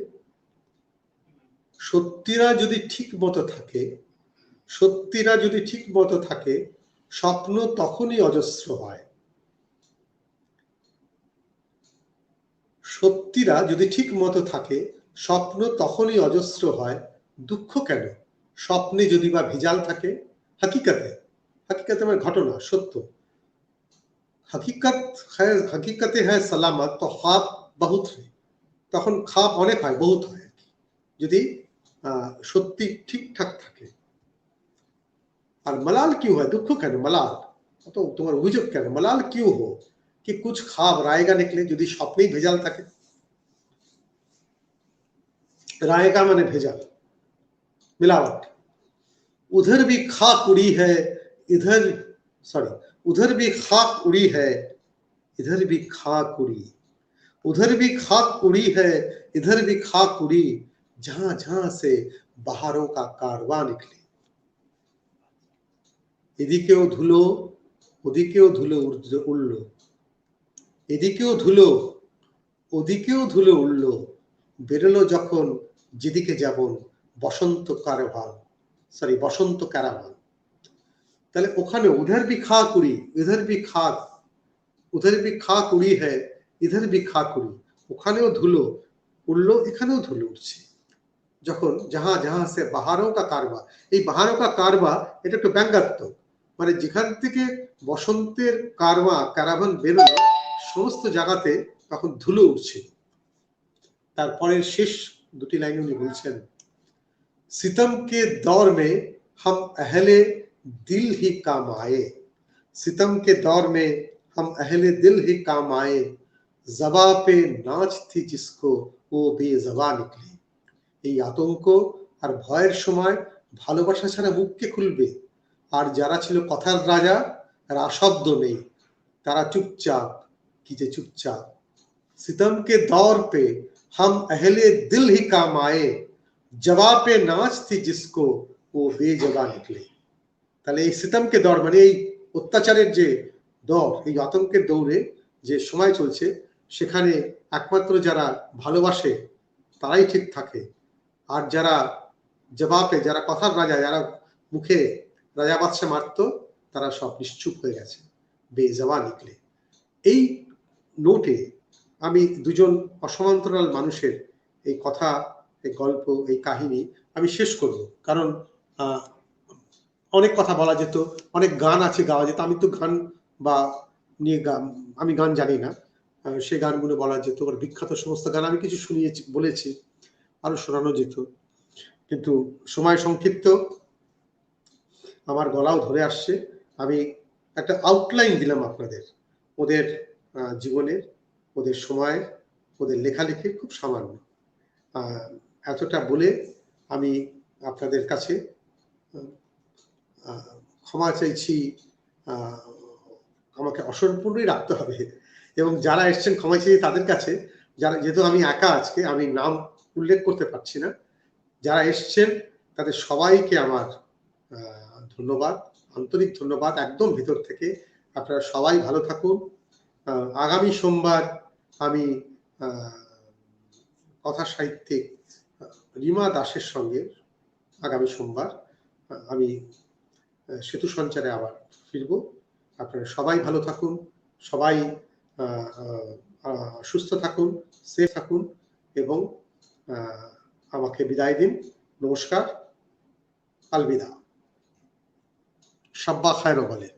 সত্যিরা যদি ঠিক মতো থাকে, সত্যিরা যদি ঠিক মতো থাকে, স্বপ্ন তখনই অজস্র হয়। সত্যিরা যদি ঠিক মতো থাকে, স্বপ্ন তখনই অজস্র হয়, দুঃখ কেন স্বপ্নে যদি বা ভেজাল থাকে। হকিকতে, হকিকতে মানে ঘটনা, সত্য। হকিকতে হ্যায় সালামত তো খ্বাব বহুত হয়, তখন খ্বাব অনেক হয়, বহুত হয় যদি সত্যি ঠিকঠাক থাকে। আর মালাল কিউ হয়, দুঃখ কেন, মালাল তো তোমার অভিযোগ কেন, মালাল কিউ হো कि कुछ ख्वाब रायगा निकले, যদি স্বপ্নেই ভেজাল থাকে। रायगा माने भेजाल, मिलावट। उधर भी खाक उड़ी है इधर, सॉरी उधर भी खाक उड़ी है इधर भी खाक उड़ी, उधर भी खाक उड़ी है इधर भी खाक उड़ी, जहां जहां से बाहरों का कारवां निकले। এদিকেও ধুলো ওদিকেও ধুলো উড়লো, এদিকেও ধুলো ওদিকেও ধুলো উড়লো, বেরোলো যখন যেদিকে যাবন বসন্ত কারভান, সরি বসন্ত কারাভান। তাহলে ওখানে উধার ভি খাক উড়ি ইধার ভি খাক, উধার ভি খাক উড়ি হ্যায় ইধার ভি খাক উড়ি, ওখানেও ধুলো উড়লো এখানেও ধুলো উড়ছে। যখন জাহা জাহা সে বাহারও কা কারবা, এই বাহারও কা কারবা এটা একটু ব্যঙ্গাত্মক, মানে যেখান থেকে বসন্তের ক্যারাভান বেরোলো সমস্ত জায়গাতে তখন ধুলো উঠছে। তারপরের শেষ দুটি লাইন উনি বলছেন, सितम के दौर में हम अहले दिल ही काम आए, सितम के दौर में हम अहले दिल ही काम आए, जबा पे नाच थी जिसको वो बेजबा निकली। এই আতঙ্ক আর ভয়ের সময় ভালোবাসা ছাড়া মুখ কে খুলবে? আর যারা ছিল কথার রাজা আর আশব্দ নেই, তারা চুপচাপ, কি যে চুপচাপ। सितम के दौर पे हम अहले दिल ही काम आए, জবাব পে নাচ থি জিসকো ও বেজবা নিকলে। তাহলে এই সিতমকে দৌড় মানে এই অত্যাচারের যে দৌড়, এই আতঙ্কের দৌড়ে যে সময় চলছে, সেখানে একমাত্র যারা ভালোবাসে তারাই ঠিক থাকে, আর যারা জবাবে, যারা কথার রাজা, যারা মুখে রাজা বাদশা মারত, তারা সব নিশ্চুপ হয়ে গেছে, বেজবা নিকলে। এই নোটে আমি দুজন অসমান্তরাল মানুষের এই কথা, এই গল্প, এই কাহিনী আমি শেষ করব। কারণ অনেক কথা বলা যেত, অনেক গান আছে গাওয়া যেত, আমি তো গান বা নিয়ে আমি গান জানি না, সে গানগুলো বলা যেত, বিখ্যাত সমস্ত গান আমি কিছু শুনিয়েছি, বলেছি, আরো শোনানো যেত, কিন্তু সময় সংক্ষিপ্ত, আমার গলাও ধরে আসছে। আমি একটা আউটলাইন দিলাম আপনাদের, ওদের জীবনের, ওদের সময়, ওদের লেখালেখির খুব সামান্য। এতটা বলে আমি আপনাদের কাছে ক্ষমা চাইছি, আমাকে অসম্পূর্ণই রাখতে হবে, এবং যারা এসছেন ক্ষমা চাইছি তাদের কাছে, যারা, যেহেতু আমি একা আজকে, আমি নাম উল্লেখ করতে পারছি না, যারা এসছেন তাদের সবাইকে আমার ধন্যবাদ, আন্তরিক ধন্যবাদ একদম ভিতর থেকে। আপনারা সবাই ভালো থাকুন। আগামী সোমবার আমি কথা সাহিত্যিক রিমা দাসের সঙ্গে আগামী সোমবার আমি সেতু সঞ্চারে আবার ফিরব। আপনারা সবাই ভালো থাকুন, সবাই সুস্থ থাকুন, সেফ থাকুন, এবং আমাকে বিদায় দিন। নমস্কার, আলবিদা, শাব্বা খায়র বলে।